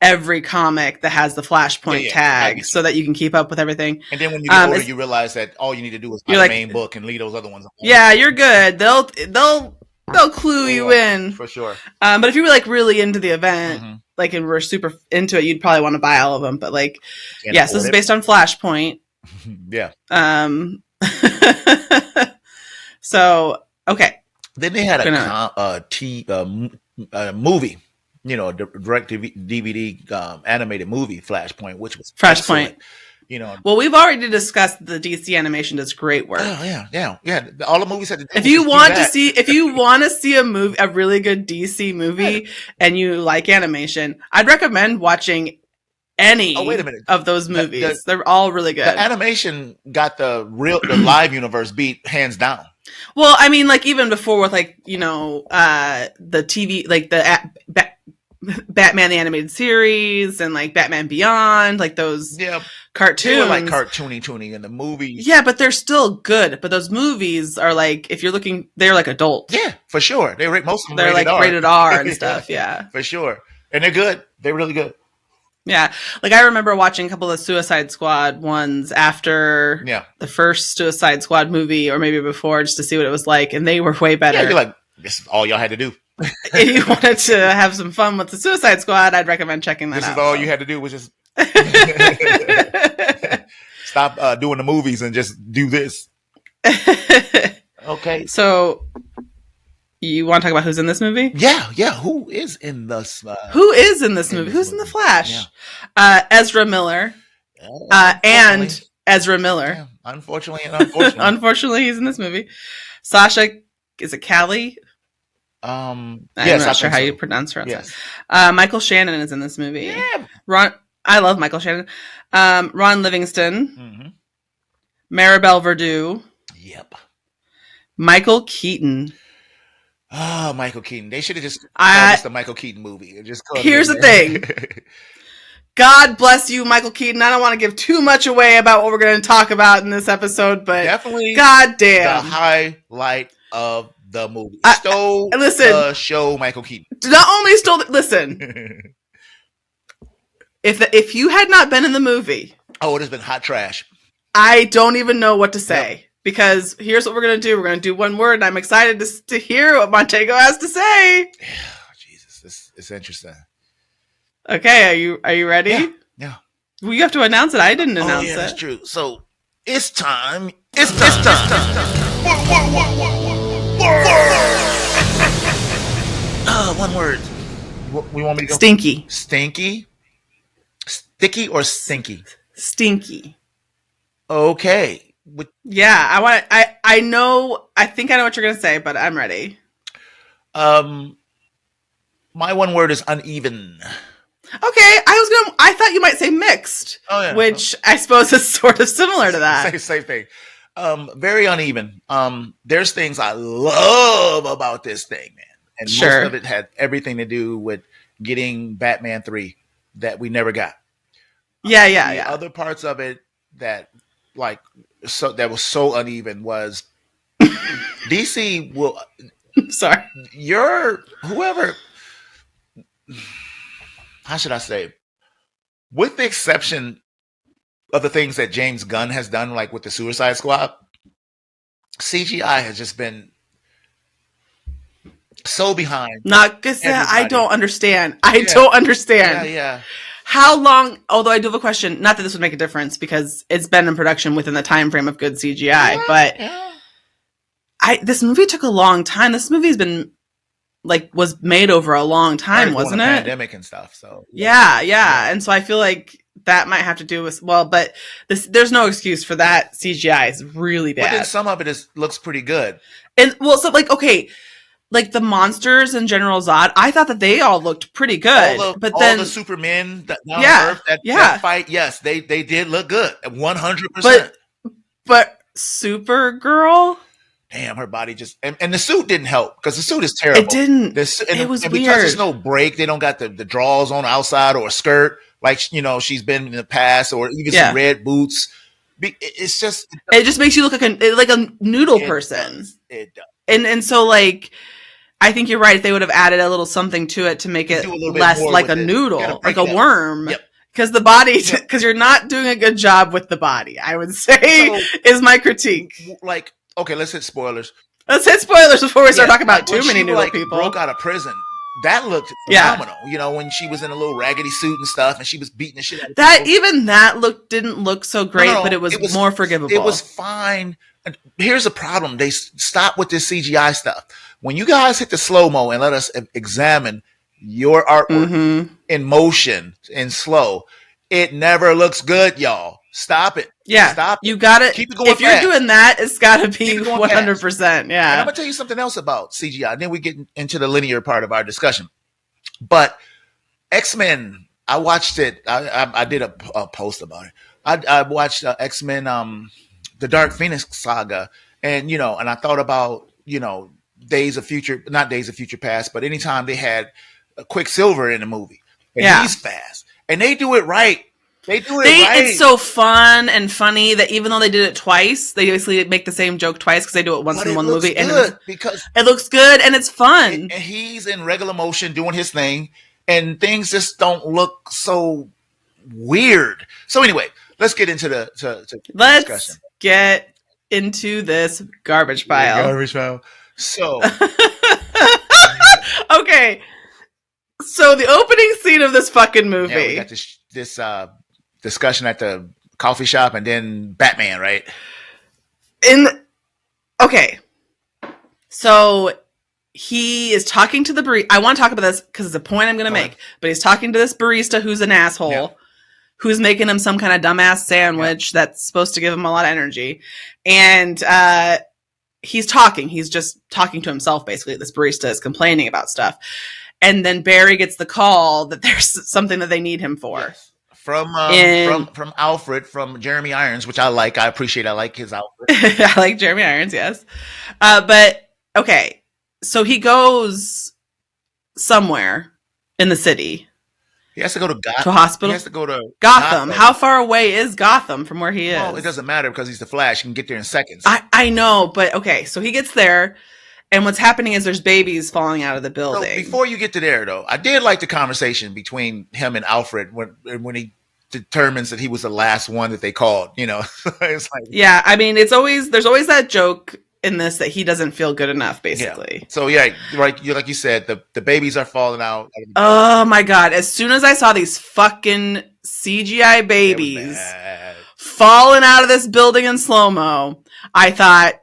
every comic that has the Flashpoint tag so that you can keep up with everything. And then when you get older, you realize that all you need to do is buy the main book and leave those other ones. Yeah, you're good. They'll clue you in for sure. But if you were like really into the event, like and were super into it, you'd probably want to buy all of them. But like, so this is based on Flashpoint. Yeah. So okay. Then they had a movie, you know, direct DVD animated movie, Flashpoint, which was Flashpoint. Excellent. You know, well, we've already discussed the DC animation does great work. Oh yeah. All the movies had to do. If you want to see a really good DC movie, and you like animation, I'd recommend watching any of those movies. They're all really good. The animation got the live universe beat hands down. Well, I mean, like even before with like the TV, like the Batman the animated series and like Batman Beyond, like those cartoons. They were like cartoony in the movies. Yeah, but they're still good. But those movies are like, if you're looking, they're like adult. Yeah, for sure. Most of them they're like rated R and stuff. Yeah, for sure. And they're good. They're really good. Yeah, like I remember watching a couple of Suicide Squad ones after the first Suicide Squad movie, or maybe before, just to see what it was like, and they were way better. Yeah, you're like, this is all y'all had to do. If you wanted to have some fun with the Suicide Squad, I'd recommend checking that out. This is all you had to do was just stop doing the movies and just do this. Okay. So, you want to talk about who's in this movie? Yeah. Who is in this? Who's in the Flash? Yeah. Ezra Miller. And Ezra Miller. Yeah, unfortunately. Unfortunately, he's in this movie. Sasha, is it Callie? I'm not sure how you pronounce her. Yes. Michael Shannon is in this movie. Yeah. I love Michael Shannon. Ron Livingston. Maribel Verdú. Yep. Michael Keaton. Oh, Michael Keaton. They should have just called this the Michael Keaton movie. Here's the thing. God bless you, Michael Keaton. I don't want to give too much away about what we're going to talk about in this episode, but definitely God damn. The highlight of the movie. I- Stole listen. the show, Michael Keaton. Not only stole listen, if you had not been in the movie, Oh, it has been hot trash. I don't even know what to say. Because here's what we're gonna do. We're gonna do one word, and I'm excited to hear what Montego has to say. Jesus, it's interesting. Okay, are you ready? Yeah. Well, you have to announce it. I didn't announce it. That's true. So it's time. It's time. One word. We want me to go Stinky. Stinky, sticky, or stinky? Stinky. Okay. Yeah, I know. I think I know what you're gonna say, but I'm ready. My one word is uneven. Okay, I thought you might say mixed. Oh, yeah. Which I suppose is sort of similar to that. Same thing. Very uneven. There's things I love about this thing, man. And most of it had everything to do with getting Batman 3 that we never got. Yeah. Other parts of it that that was so uneven was DC will. Sorry. Whoever. How should I say? With the exception of the things that James Gunn has done, like with the Suicide Squad, CGI has just been so behind. Not because I don't understand. I don't understand. Yeah. How long? Although I do have a question. Not that this would make a difference because it's been in production within the time frame of good CGI. But this movie took a long time. This movie's been was made over a long time, wasn't it? Pandemic and stuff. So yeah. And so I feel like that might have to do with but there's no excuse for that. CGI is really bad. But then some of it looks pretty good. And like the monsters and General Zod, I thought that they all looked pretty good. All the Supermen that Earth, that fight, yes, they did look good, 100%. But Supergirl, damn, her body just and the suit didn't help because the suit is terrible. It didn't. It was weird because there's no break. They don't got the draws on the outside or a skirt like she's been in the past, or even some red boots. It's just it just makes you look like a noodle person. It does. And so I think you're right. If they would have added a little something to it to make it less like a noodle, like a worm. Yep. Because the body, because you're not doing a good job with the body, I would say, is my critique. Okay, let's hit spoilers. Let's hit spoilers before we start talking about too many noodle people. Broke out of prison. That looked phenomenal. When she was in a little raggedy suit and stuff, and she was beating the shit out of people. Didn't look so great, but it was more forgivable. It was fine. Here's the problem: they stop with this CGI stuff. When you guys hit the slow-mo and let us examine your artwork in motion in slow, it never looks good, y'all. Stop it. Yeah. Stop it. You got it. Keep it going if fast. you're doing that, it's got to be 100%. Yeah. And I'm going to tell you something else about CGI. And then we get into the linear part of our discussion. But X-Men, I watched it. I did a post about it. I watched X-Men, the Dark Phoenix saga. And, and I thought about, not Days of Future Past, but anytime they had Quicksilver in the movie. And he's fast. And they do it right. Right. It's so fun and funny that even though they did it twice, they basically make the same joke twice because they do it once in one movie. Because it looks good and it's fun. And he's in regular motion doing his thing, and things just don't look so weird. So anyway, let's get into the discussion. Get into this garbage pile. So okay. So the opening scene of this fucking movie. Yeah, we got this discussion at the coffee shop, and then Batman, right? Okay. So he is talking to the barista. I want to talk about this because it's a point I'm going to make. But he's talking to this barista who's an asshole, who's making him some kind of dumbass sandwich that's supposed to give him a lot of energy. And he's talking. He's just talking to himself, basically. This barista is complaining about stuff. And then Barry gets the call that there's something that they need him for. Yes. From Alfred, from Jeremy Irons, which I like. I appreciate. I like his outfit. I like Jeremy Irons, yes. But okay, so he goes somewhere in the city. He has to go to Gotham. To a hospital. He has to go to Gotham. How far away is Gotham from where he is? Well, it doesn't matter because he's the Flash. He can get there in seconds. I know, but okay, so he gets there. And what's happening is there's babies falling out of the So building. before you get to there, though, I did like the conversation between him and Alfred when he determines that he was the last one that they called. You know, it's like, Yeah, I mean, there's always that joke in this that he doesn't feel good enough, basically. yeah. So yeah, right. Like you said, the babies are falling out. Oh my god! As soon as I saw these fucking CGI babies falling out of this building in slow-mo, I thought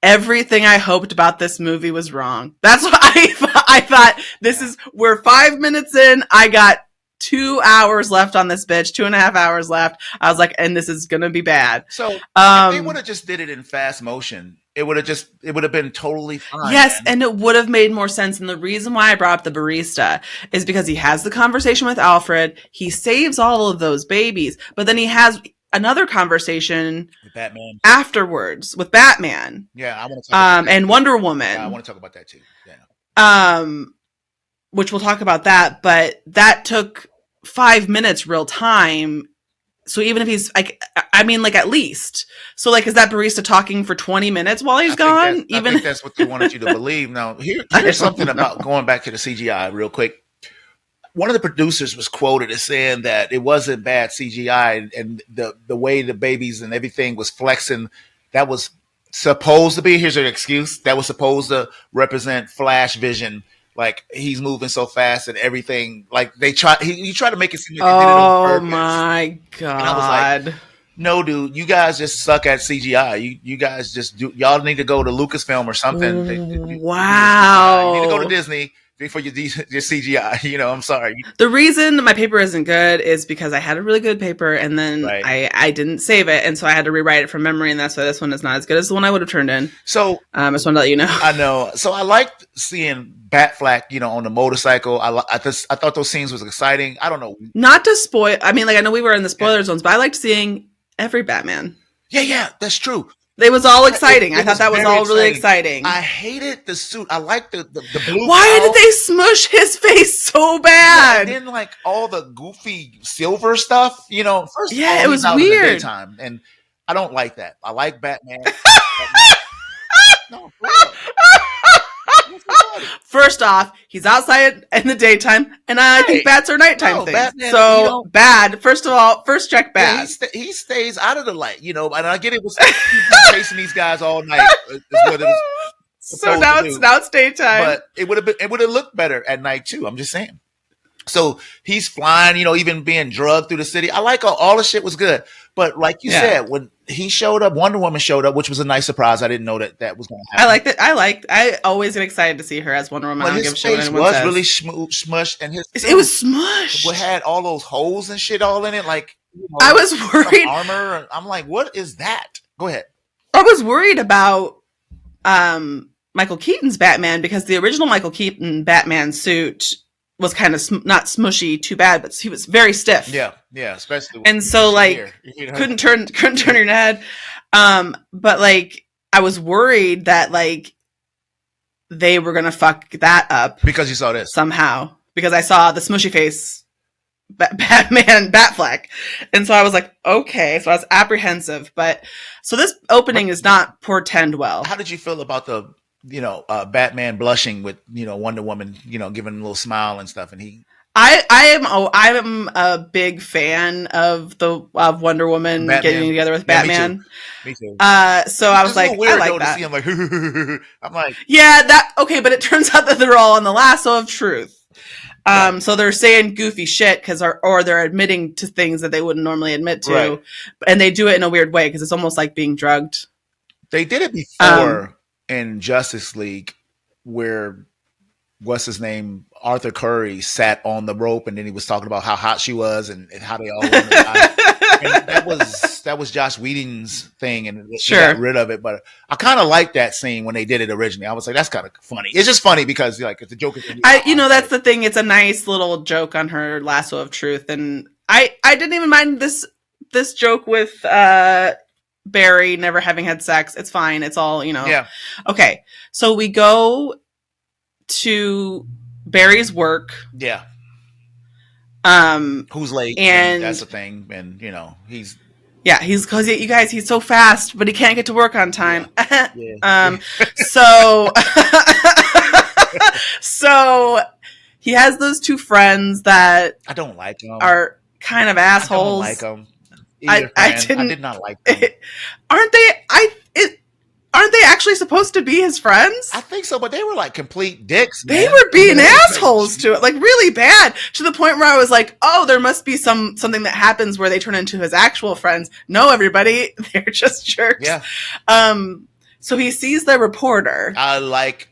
everything I hoped about this movie was wrong. That's what I thought. This is, we're 5 minutes in. I got 2 hours left on this bitch, 2.5 hours left. I was like, and this is gonna be bad. So if they would have just did it in fast motion, it would have been totally fine. Yes, and it would have made more sense. And the reason why I brought up the barista is because he has the conversation with Alfred. He saves all of those babies, but then he has another conversation with Batman afterwards with Batman. Yeah, I want to talk about and Wonder Woman. Yeah, I want to talk about that too. Yeah. Which we'll talk about that, but that took 5 minutes real time. So even if he's like, I mean, like at least. So like, is that barista talking for 20 minutes while he's gone? I think that's what they wanted you to believe. Now, here's something about going back to the CGI real quick. One of the producers was quoted as saying that it wasn't bad CGI, and the way the babies and everything was flexing, that was supposed to be, here's an excuse, that was supposed to represent Flash vision. Like he's moving so fast and everything. Like he tried to make it seem like they did it on purpose. Oh my god! And I was like, no, dude, you guys just suck at CGI. You guys just do. Y'all need to go to Lucasfilm or something. Wow! You need to go to Disney for your CGI. You know, I'm sorry. The reason my paper isn't good is because I had a really good paper and then I didn't save it, and so I had to rewrite it from memory, and that's why this one is not as good as the one I would have turned in. So I just wanted to let you know. I know. So I liked seeing Batfleck, you know, on the motorcycle. I thought those scenes was exciting. I don't know. Not to spoil. I mean, like I know we were in the spoiler zones, but I liked seeing every Batman. Yeah, that's true. It was all exciting. I thought that was all really exciting. I hated the suit. I liked the blue. Why did they smush his face so bad? Yeah, and then like all the goofy silver stuff, you know. First of all, it was out weird. In the daytime, and I don't like that. I like Batman. No, first off, he's outside in the daytime, and I think bats are nighttime things. Batman, so bad. First of all, first check bad. Yeah, he stays out of the light, you know. And I get it was chasing these guys all night. Is what it was so now it's daytime, but it would have looked better at night too. I'm just saying. So he's flying, you know, even being drugged through the city. I like all the shit was good. But like you said, when he showed up, Wonder Woman showed up, which was a nice surprise. I didn't know that was going to happen. I always get excited to see her as Wonder Woman. But his face was really smushed, and it was smushed. It had all those holes and shit all in it. Like, you know, I was worried. Armor. I'm like, what is that? Go ahead. I was worried about Michael Keaton's Batman, because the original Michael Keaton Batman suit was kind of not smushy too bad, but he was very stiff. Yeah, especially. And so like couldn't turn your head. But like I was worried that like they were gonna fuck that up because you saw this somehow, because I saw the smushy face Batman Batfleck, and so I was like, okay, so I was apprehensive. But so this opening is not portend well. How did you feel about the Batman blushing with, you know, Wonder Woman, you know, giving him a little smile and stuff, and he. I am a big fan of Wonder Woman getting together with Batman. Me too. So I was like, weird, I like though, that. to see him like, I'm like, yeah, that okay, but it turns out that they're all on the lasso of truth. So they're saying goofy shit or they're admitting to things that they wouldn't normally admit to, and they do it in a weird way because it's almost like being drugged. They did it before in Justice League, where what's his name, Arthur Curry, sat on the rope and then he was talking about how hot she was and how they all wanted to die. And that was Joss Whedon's thing, and he got rid of it. But I kind of liked that scene when they did it originally. I was like, that's kind of funny. It's just funny because like the joke is. That's the thing. It's a nice little joke on her lasso of truth, and I didn't even mind this joke with Barry never having had sex. It's fine. It's all, you know. Yeah. Okay. So we go to Barry's work. Yeah. Who's late? And that's the thing. And, you know, he's Yeah, he's because you guys, he's so fast, but he can't get to work on Yeah. time. Yeah. um, so, so he has those two friends that I don't like them. are kind of I don't like assholes. them. Either I friend. I didn't. did not like them. Aren't they? Aren't they actually supposed to be his I friends? think so, but they were like complete dicks, They man. were being assholes to it, like really bad, to the point where I was like, "Oh, there must be something that happens where they turn into his actual friends." No, everybody, they're just jerks. Yeah. So he sees the reporter. I like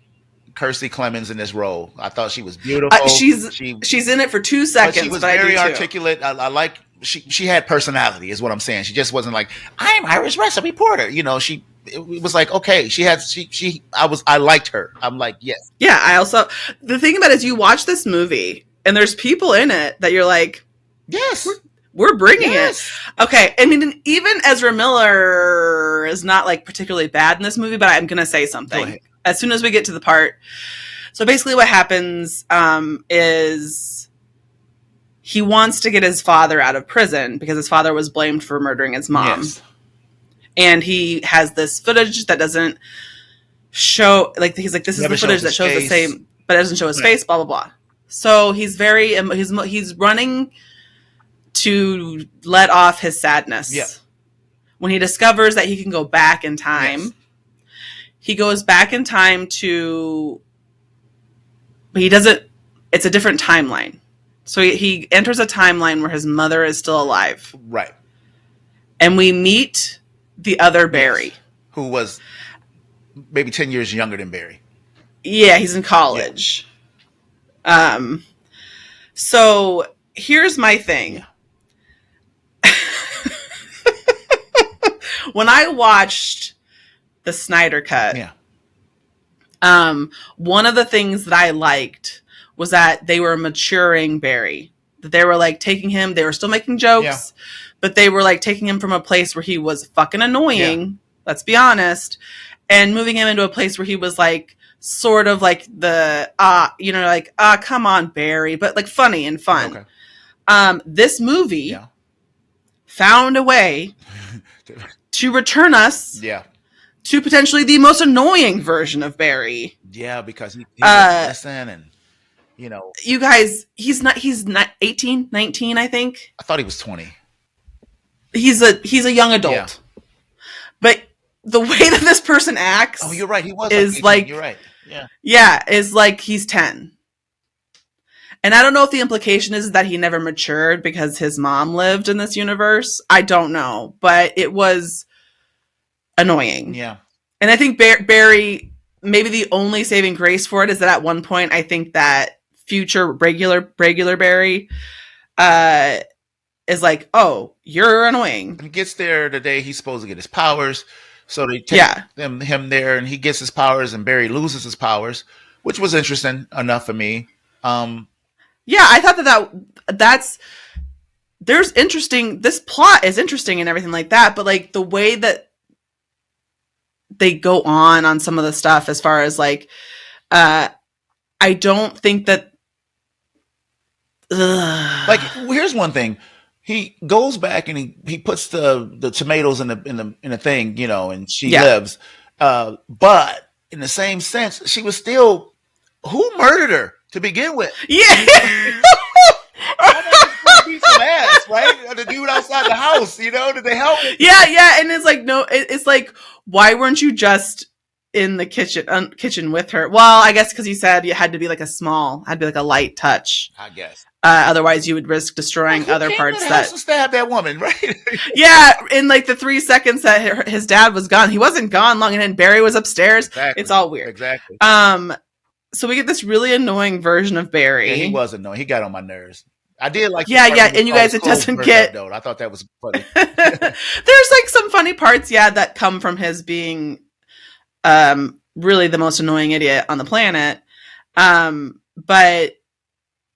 Kirstie Clemens in this role. I thought she was beautiful. She's in it for 2 but seconds, she was but I very do too. articulate. I like she had personality, is what I'm saying. She just wasn't like, I'm Irish recipe reporter. You know, it was like, okay, I liked her. I'm like, yes. Yeah, I also, the thing about it is you watch this movie and there's people in it that you're like, Yes. we're bringing Yes. it. Okay, I mean, even Ezra Miller is not like particularly bad in this movie, but I'm gonna say Go something ahead. as soon as we get to the part. So basically, what happens is he wants to get his father out of prison because his father was blamed for murdering his mom, Yes. and he has this footage that doesn't show, like, he's like, this is Never the footage shows that his shows the face. same, but it doesn't show his Right. face. Blah blah blah. So he's he's running to let off his sadness. Yeah. When he discovers that he can go back in time, Yes. he goes back in time to, but he doesn't, it's a different timeline. So he enters a timeline where his mother is still alive. Right. And we meet the other Barry. Yes. Who was maybe 10 years younger than Barry. Yeah, he's in college. Yeah. So here's my thing. Yeah. When I watched the Snyder Cut, Yeah. one of the things that I liked was that they were maturing Barry. That they were like taking him, they were still making jokes, but they were like taking him from a place where he was fucking annoying, let's be honest, and moving him into a place where he was like sort of like the come on, Barry, but like funny and fun. Okay. This movie found a way to return us to potentially the most annoying version of Barry. Yeah, because he doesn't listen, and you know, you guys, he's not 18, 19, I think. I thought he was 20. He's a young adult. Yeah. But the way that this person acts, Oh, you're right. He was is 18. You're right. Yeah. Yeah, is like he's 10. And I don't know if the implication is that he never matured because his mom lived in this universe. I don't know, but it was annoying. Yeah. And I think Barry, maybe the only saving grace for it is that at one point I think that future regular Barry is like, oh, you're annoying. He gets there the day he's supposed to get his powers. So they take him there, and he gets his powers, and Barry loses his powers, which was interesting enough for me. Yeah, I thought that's there's interesting. This plot is interesting and everything like that, but like the way that they go on some of the stuff, as far as like, I don't think that. Like, here's one thing: he goes back and he puts the tomatoes in the thing, you know, and she lives. But in the same sense, she was still, who murdered her to begin with? Yeah. Beat some ass, right? The dude outside the house, you know, did they help? Yeah, and it's like, no, it's like, why weren't you just in the kitchen with her? Well, I guess because you said it had to be like a light touch. I guess. Otherwise, you would risk destroying other parts. That stab that woman, right? Yeah, in like the 3 seconds that his dad was gone, he wasn't gone long, and then Barry was upstairs. Exactly. It's all weird. Exactly. So we get this really annoying version of Barry. Yeah, he was annoying. He got on my nerves. I did like. Yeah, and you guys, it doesn't get. Though. I thought that was funny. There's like some funny parts, that come from his being, really the most annoying idiot on the planet. But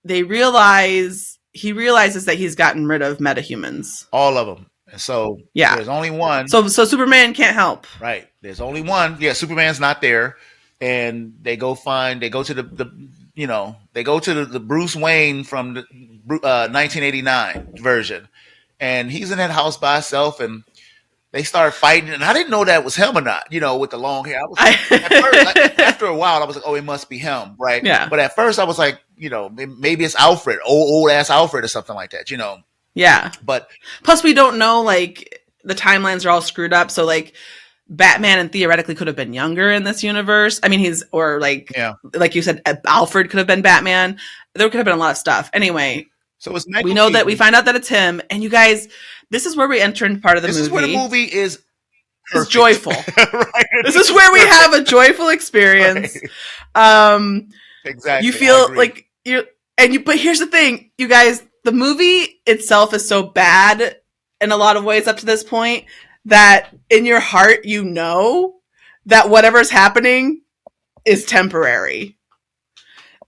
he realizes that he's gotten rid of metahumans. All of them. And so there's only one. So Superman can't help. Right. There's only one. Yeah, Superman's not there. And they go to the Bruce Wayne from the 1989 version. and he's in that house by himself, and they started fighting, and I didn't know that was him or not. With the long hair, I was at first, after a while, I was like, "Oh, it must be him, right?" Yeah. But at first, I was like, maybe it's Alfred, old ass Alfred, or something like that. Yeah. But plus, we don't know, like, the timelines are all screwed up, so like Batman and theoretically could have been younger in this universe. I mean, like you said, Alfred could have been Batman. There could have been a lot of stuff. Anyway, so it's we know that we find out that it's him, and you guys, this is where we enter into part of the movie. This is where the movie is joyful. Right. This is where we have a joyful experience. Right. Exactly. You feel like but here's the thing, you guys, the movie itself is so bad in a lot of ways up to this point that in your heart, that whatever's happening is temporary.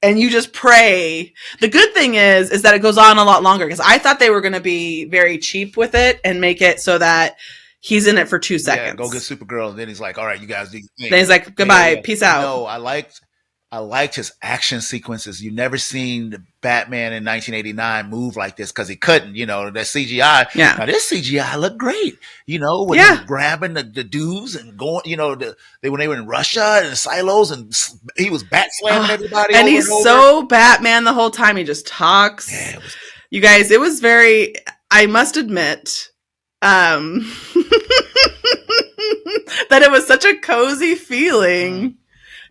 And you just pray. The good thing is that it goes on a lot longer, because I thought they were going to be very cheap with it and make it so that he's in it for 2 seconds. Yeah, go get Supergirl, and then he's like, "All right, you guys do your thing." Then he's like, "Goodbye, peace out." No, I liked his action sequences. You never seen the Batman in 1989 move like this, because he couldn't. That CGI. Yeah. Now this CGI looked great. When he was grabbing the dudes and going. When they were in Russia and the silos, and he was bat slamming everybody. And he's so Batman the whole time. He just talks. Yeah, you guys, it was very. I must admit, that it was such a cozy feeling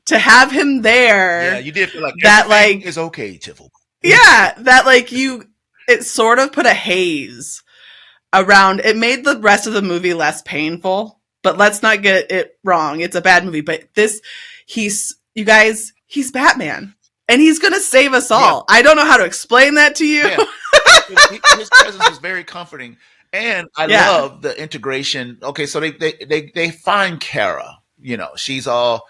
to have him there. Yeah, you did feel like that, like, is okay, Tiffle. Yeah, that like it sort of put a haze around. It made the rest of the movie less painful. But let's not get it wrong. It's a bad movie. But he's Batman. And he's going to save us all. Yeah. I don't know how to explain that to you. Yeah. His presence was very comforting. And I love the integration. Okay, so they find Kara. She's all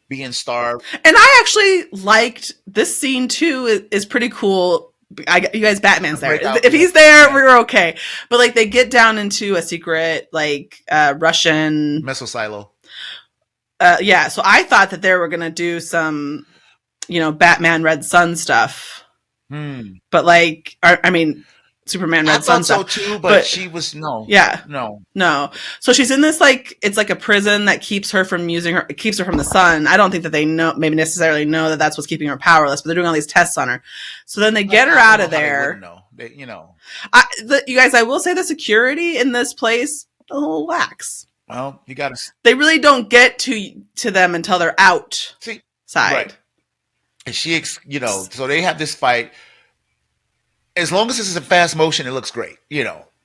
being starved. And I actually liked this scene too. Is pretty cool. You guys, Batman's there. If he's there, we're okay. But like, they get down into a secret, like, Russian missile silo. Yeah. So I thought that they were gonna do some, Batman Red Sun stuff. But like, Superman Red Sun stuff. I thought so too, but she was no. Yeah. No. So she's in this, like, it's like a prison that keeps her from the sun. I don't think that they maybe necessarily know that that's what's keeping her powerless, but they're doing all these tests on her. So then they get her out of there. You guys, I will say the security in this place a little lax. Well, you got to. They really don't get to them until they're outside. Right. And so they have this fight. As long as this is in fast motion, it looks great,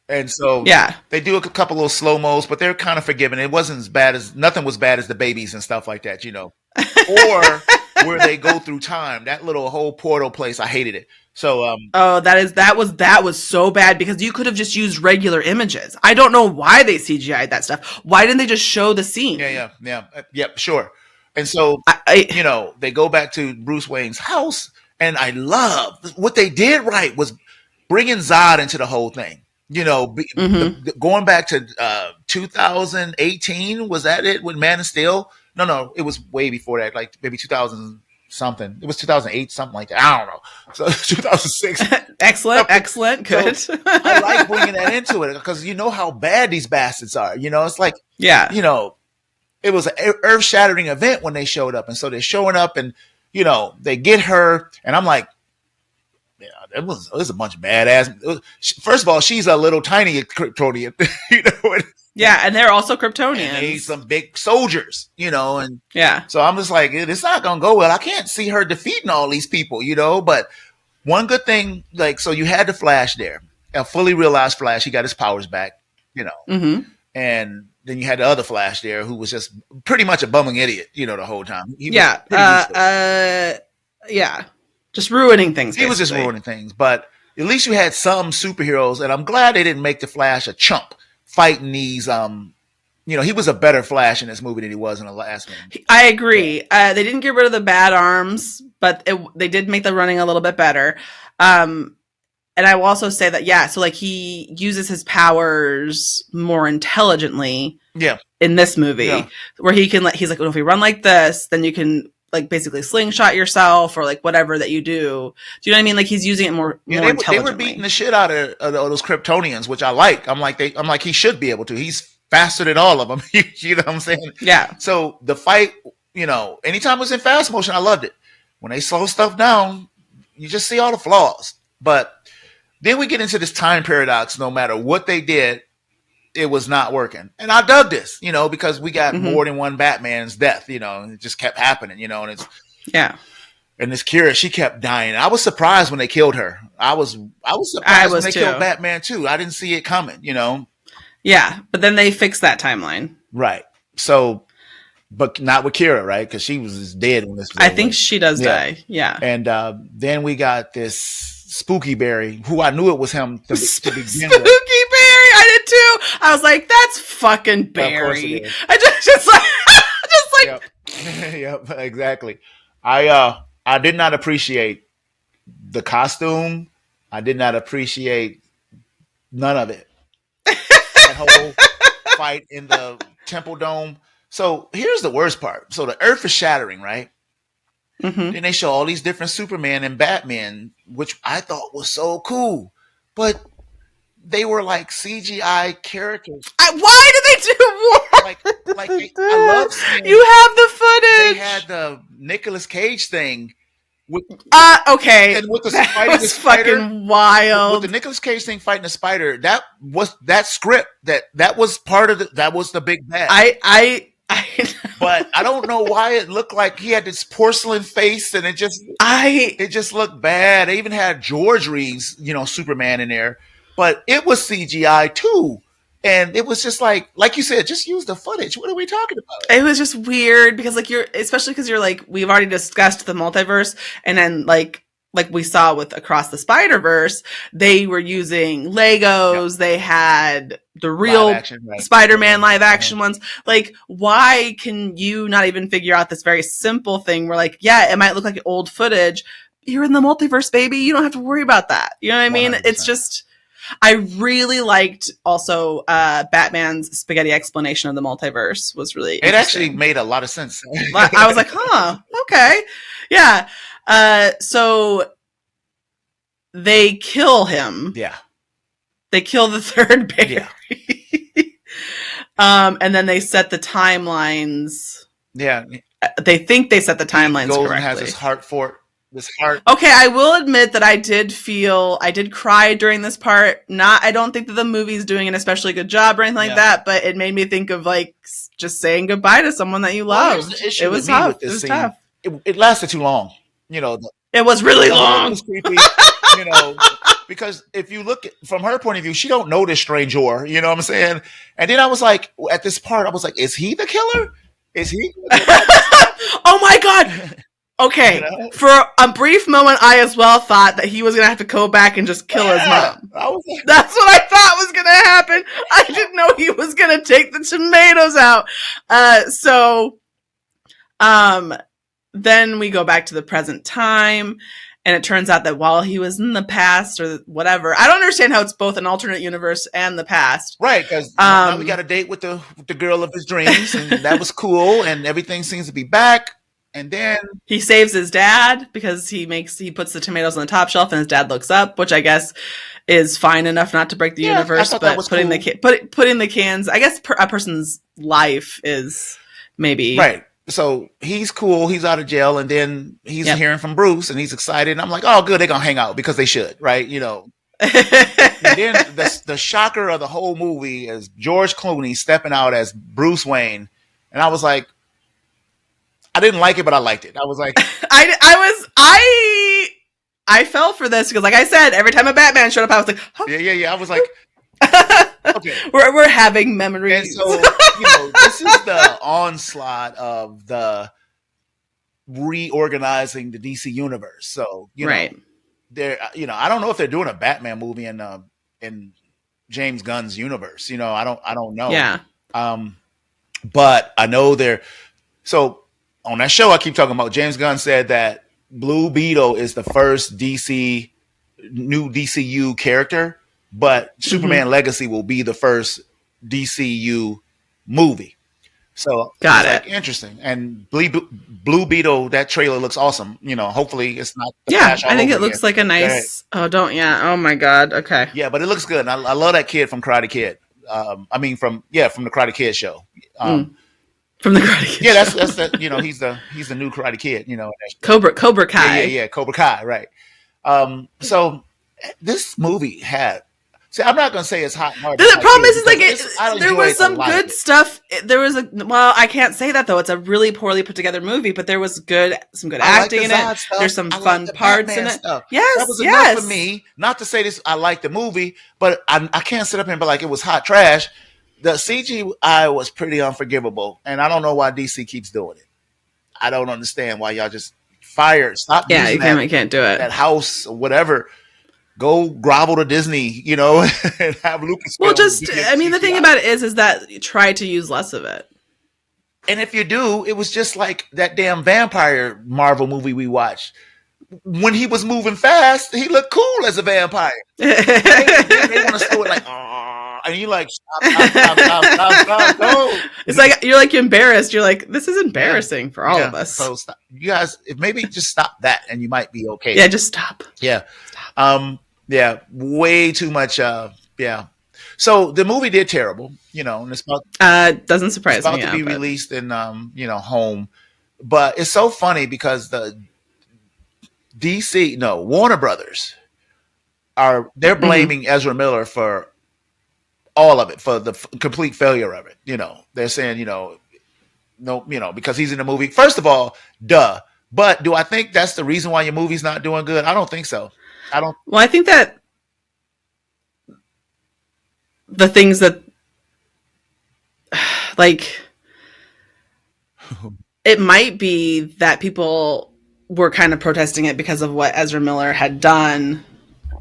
And so they do a couple little slow-mos, but they're kind of forgiving. It wasn't as bad nothing was bad as the babies and stuff like that, Or where they go through time. That little whole portal place, I hated it. So that was so bad, because you could have just used regular images. I don't know why they CGI'd that stuff. Why didn't they just show the scene? Yeah, sure. And so they go back to Bruce Wayne's house. And I love what they did right was bringing Zod into the whole thing. Going back to 2018, was that it with Man of Steel? No, it was way before that, like maybe 2000 something. It was 2008, something like that. I don't know. So 2006. Excellent, good. So I like bringing that into it, because how bad these bastards are. It's like, it was an earth-shattering event when they showed up, and so they're showing up and. They get her, and I'm like, it was a bunch of badass. First of all, she's a little tiny Kryptonian, and they're also Kryptonians. And they some big soldiers, and So I'm just like, it's not gonna go well. I can't see her defeating all these people, But one good thing, like, so you had the Flash there, a fully realized Flash. He got his powers back, and then you had the other Flash there, who was just pretty much a bumming idiot, the whole time. Just ruining things. He was just ruining things, but at least you had some superheroes, and I'm glad they didn't make the Flash a chump fighting these. He was a better Flash in this movie than he was in the last one. I agree. They didn't get rid of the bad arms, but they did make the running a little bit better. And I will also say that, so like he uses his powers more intelligently in this movie, where he's like, well, if we run like this, then you can like basically slingshot yourself or like whatever that you do. Do you know what I mean? Like he's using it more they intelligently. were beating the shit out of those Kryptonians, which I like. I'm like he should be able to. He's faster than all of them. You know what I'm saying? Yeah. So the fight, anytime it was in fast motion, I loved it. When they slow stuff down, you just see all the flaws. But then we get into this time paradox. No matter what they did, it was not working. And I dug this, because we got more than one Batman's death, and it just kept happening, and it's and this Kira, she kept dying. I was surprised when they killed her. I was surprised when they killed Batman too. I didn't see it coming, Yeah, but then they fixed that timeline. Right. So, but not with Kira, right? Because she was dead when this was I think she does die. Yeah. And then we got this Spooky Barry, who I knew it was him to begin with. Spooky Barry, I did too. I was like, "That's fucking Barry." I just like, Yep, exactly. I did not appreciate the costume. I did not appreciate none of it. That whole fight in the Temple Dome. So here's the worst part. So the Earth is shattering, right? Then they show all these different Superman and Batman, which I thought was so cool, but they were like CGI characters. Why did they do more? Like I love seeing you have the footage. They had the Nicolas Cage thing. Okay. And with the that was spider, fucking wild. With the Nicolas Cage thing fighting the spider, that was that script. That was part of that was the big bad. But I don't know why it looked like he had this porcelain face, and it just looked bad. They even had George Reeves, Superman in there, but it was CGI too, and it was just like you said, just use the footage. What are we talking about? It was just weird because especially because you're like, we've already discussed the multiverse, and then like we saw with Across the Spider-Verse, they were using Legos. Yep. They had the real Spider-Man live action ones. Like, why can you not even figure out this very simple thing where like, yeah, it might look like old footage. You're in the multiverse, baby. You don't have to worry about that. You know what I mean? 100%. It's just, I really liked also Batman's spaghetti explanation of the multiverse was really It actually made a lot of sense. I was like, huh, okay. Yeah. So they kill him. Yeah. They kill the third Barry. Yeah. And then they set the timelines. Yeah. They think they set the timelines he goes correctly. And has his heart. Okay, I will admit that I did cry during this part. I don't think that the movie's doing an especially good job or anything like that, but it made me think of like just saying goodbye to someone that you love. It was tough. It was tough. It lasted too long. It was really long. It was creepy, because if you look from her point of view, she don't know this stranger. You know what I'm saying? And then I was like, at this part, I was like, is he the killer? Is he? Oh my God. Okay. For a brief moment, I as well thought that he was going to have to go back and just kill his mom. That's what I thought was going to happen. I didn't know he was going to take the tomatoes out. Then we go back to the present time, and it turns out that while he was in the past or whatever, I don't understand how it's both an alternate universe and the past. Right, because now we got a date with the girl of his dreams, and that was cool, and everything seems to be back. And then he saves his dad because he puts the tomatoes on the top shelf, and his dad looks up, which I guess is fine enough not to break the universe. But putting putting the cans, I guess a person's life is maybe right. So he's cool. He's out of jail, and then he's hearing from Bruce, and he's excited. And I'm like, oh, good, they're gonna hang out because they should, right? And then the shocker of the whole movie is George Clooney stepping out as Bruce Wayne, and I was like, I didn't like it, but I liked it. I was like, I fell for this because, like I said, every time a Batman showed up, I was like, huh? yeah. I was like, okay, we're having memories. And so this is the onslaught of the reorganizing the DC universe. So right there, I don't know if they're doing a Batman movie in James Gunn's universe. I don't know. Yeah. But I know they're so. On that show I keep talking about, James Gunn said that Blue Beetle is the first new DCU character, but Superman Legacy will be the first DCU movie. So I Got was it. like, interesting. And Blue Beetle, that trailer looks awesome. Hopefully it's not the Yeah, Flash I all think over it again. looks like a Right. nice. Oh, don't. Yeah. Oh my God. Okay. Yeah, but it looks good. And I love that kid from Karate Kid. I mean, from the Karate Kid show. Um, Mm. From the Karate Kid yeah, show. that's the he's the new Karate Kid. In that show. Cobra Yeah, yeah, Kai. yeah. Cobra Kai, right? So this movie had. See, I'm not gonna say it's hot and hard just The like problem you is like because I there was enjoyed a some lot of good it. stuff. There was a well, I can't say that though. It's a really poorly put together movie, but there was some good I like the acting in it. Zod stuff. There's some I like fun the parts in Batman it. stuff. That Yes, was enough for yes. me. Not to say this, I like the movie, but I can't sit up here and be like it was hot trash. The CGI was pretty unforgivable, and I don't know why DC keeps doing it. I don't understand why y'all just stop Yeah, using that you can't do it. that house or whatever. Go grovel to Disney, and have Well, Lucasfilm do just your I mean, the thing CGI. about it is that you try to use less of it. And if you do, it was just like that damn vampire Marvel movie we watched. When he was moving fast, he looked cool as a vampire. Right? Then they want to slow it like, "Aw," and you like, stop, no. It's like you're embarrassed. You're like, this is Yeah, embarrassing for all yeah. of us. So stop. You guys, maybe just stop that, and you might be okay. Yeah, just stop. Yeah. Yeah. Way too much. Yeah. So the movie did terrible, and Doesn't it's surprise me, about to yeah, be but released in, home. But it's so funny because the DC, no, Warner Brothers they're mhm. blaming Ezra Miller for all of it, for the complete failure of it. They're saying, no, because he's in the movie. First of all, duh. But do I think that's the reason why your movie's not doing good? I don't think so. I don't. Well, I think that the things that like it might be that people were kind of protesting it because of what Ezra Miller had done.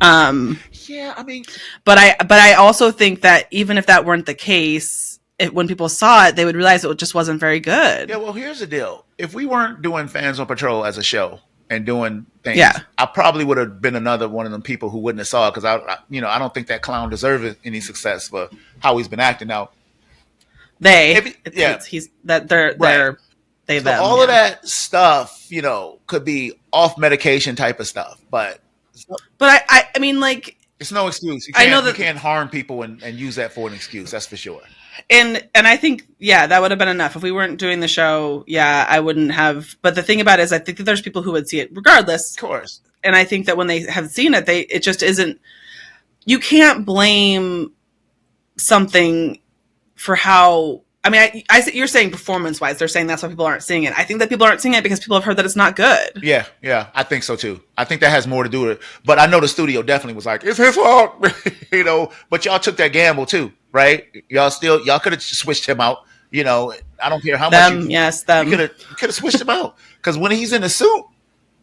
Yeah, I mean, But I also think that even if that weren't the case, when people saw it, they would realize it just wasn't very good. yeah. Well, here's the deal: if we weren't doing Fans on Patrol as a show and doing things, Yeah, I probably would have been another one of them people who wouldn't have saw it because I don't think that clown deserves any success for how he's been acting out. Yeah, he's that they're right. they So them. all of Yeah, that stuff, could be off medication type of stuff, but but I mean like it's no excuse. You I know can't you that can't harm people and use that for an excuse. That's for sure. and I think that would have been enough if we weren't doing the show. Yeah, I wouldn't have. But the thing about it is, I think that there's people who would see it regardless, Of course. and I think that when they have seen it, it just isn't. You can't blame something for how. I mean, you're saying performance wise, they're saying that's why people aren't seeing it. I think that people aren't seeing it because people have heard that it's not good. Yeah, yeah, I think so too. I think that has more to do with it. But I know the studio definitely was like, it's his fault, But y'all took that gamble too, right? Y'all could have switched him out. I don't care how much Them, yes, you them. could have switched him out because when he's in the suit,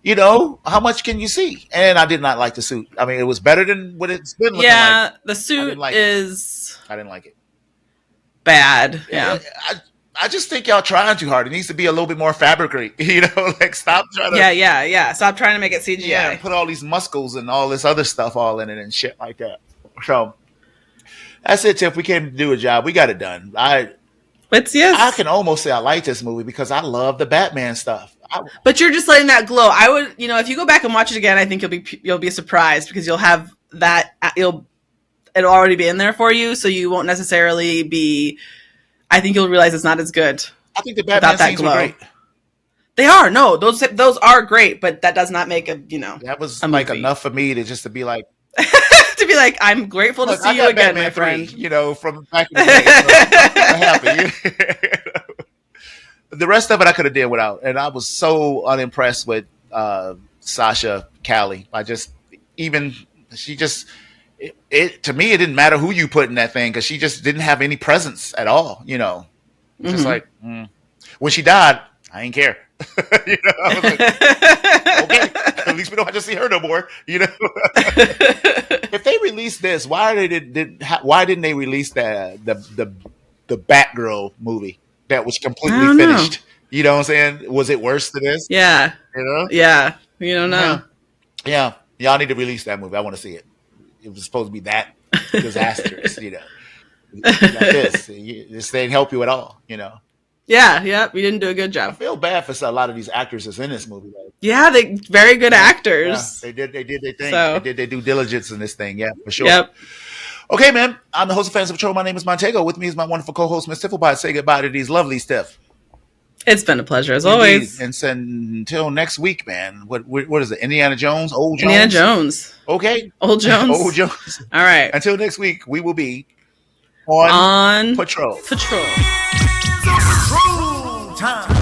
how much can you see? And I did not like the suit. I mean, it was better than what it's been looking like. Yeah, the I suit didn't like it. is I didn't like it. bad. Yeah, Yeah. I just think y'all trying too hard. It needs to be a little bit more fabric. Like stop trying to Yeah. Stop trying to make it CGI. put all these muscles and all this other stuff all in it and shit like that. So that's it, Tiff. We came to do a job. We got it done. It's I yes. can almost say I like this movie because I love the Batman stuff. But you're just letting that glow. I would, if you go back and watch it again, I think you'll be surprised because you'll have that it'll already be in there for you, so you won't necessarily be. I think you'll realize it's not as good I think the without Batman that scenes were glow. great. They are no, those are great, but that does not make a That was a like movie. enough for me to be like, To be like, I'm grateful to look, see I you got again, Batman my 3, friend. from back in the day. So I'm happy. The rest of it I could have did without, and I was so unimpressed with Sasha Callie. Even she just it to me it didn't matter who you put in that thing because she just didn't have any presence at all. Just Hmm. like when she died, I didn't care. I was like, okay, at least we don't have to see her no more. If they released this, why didn't they release the Batgirl movie that was I completely don't know. finished? You know what I'm saying? Was it worse than this? Yeah, You know? yeah. You don't Yeah. know. Yeah. Y'all need to release that movie. I want to see it. It was supposed to be that disastrous, Like this. This didn't help you at all. Yeah, yep. You didn't do a good I job. feel bad for a lot of these actors that's in this movie. Though. Yeah, they very good Yeah, actors. they did their thing. So, They did their due diligence in this thing. Yeah, for sure. yep. Okay, man. I'm the host of Fans of Patrol. My name is Montego. With me is my wonderful co-host, Miss Tifflebot. Say goodbye to these lovely Steph. It's been a pleasure as Indeed. always. And so until next week, man. What is it? Indiana Jones? Old Jones? Indiana Jones. Okay. Old Jones. Old Jones. All right. Until next week, we will be on On Patrol. Patrol. Patrol time.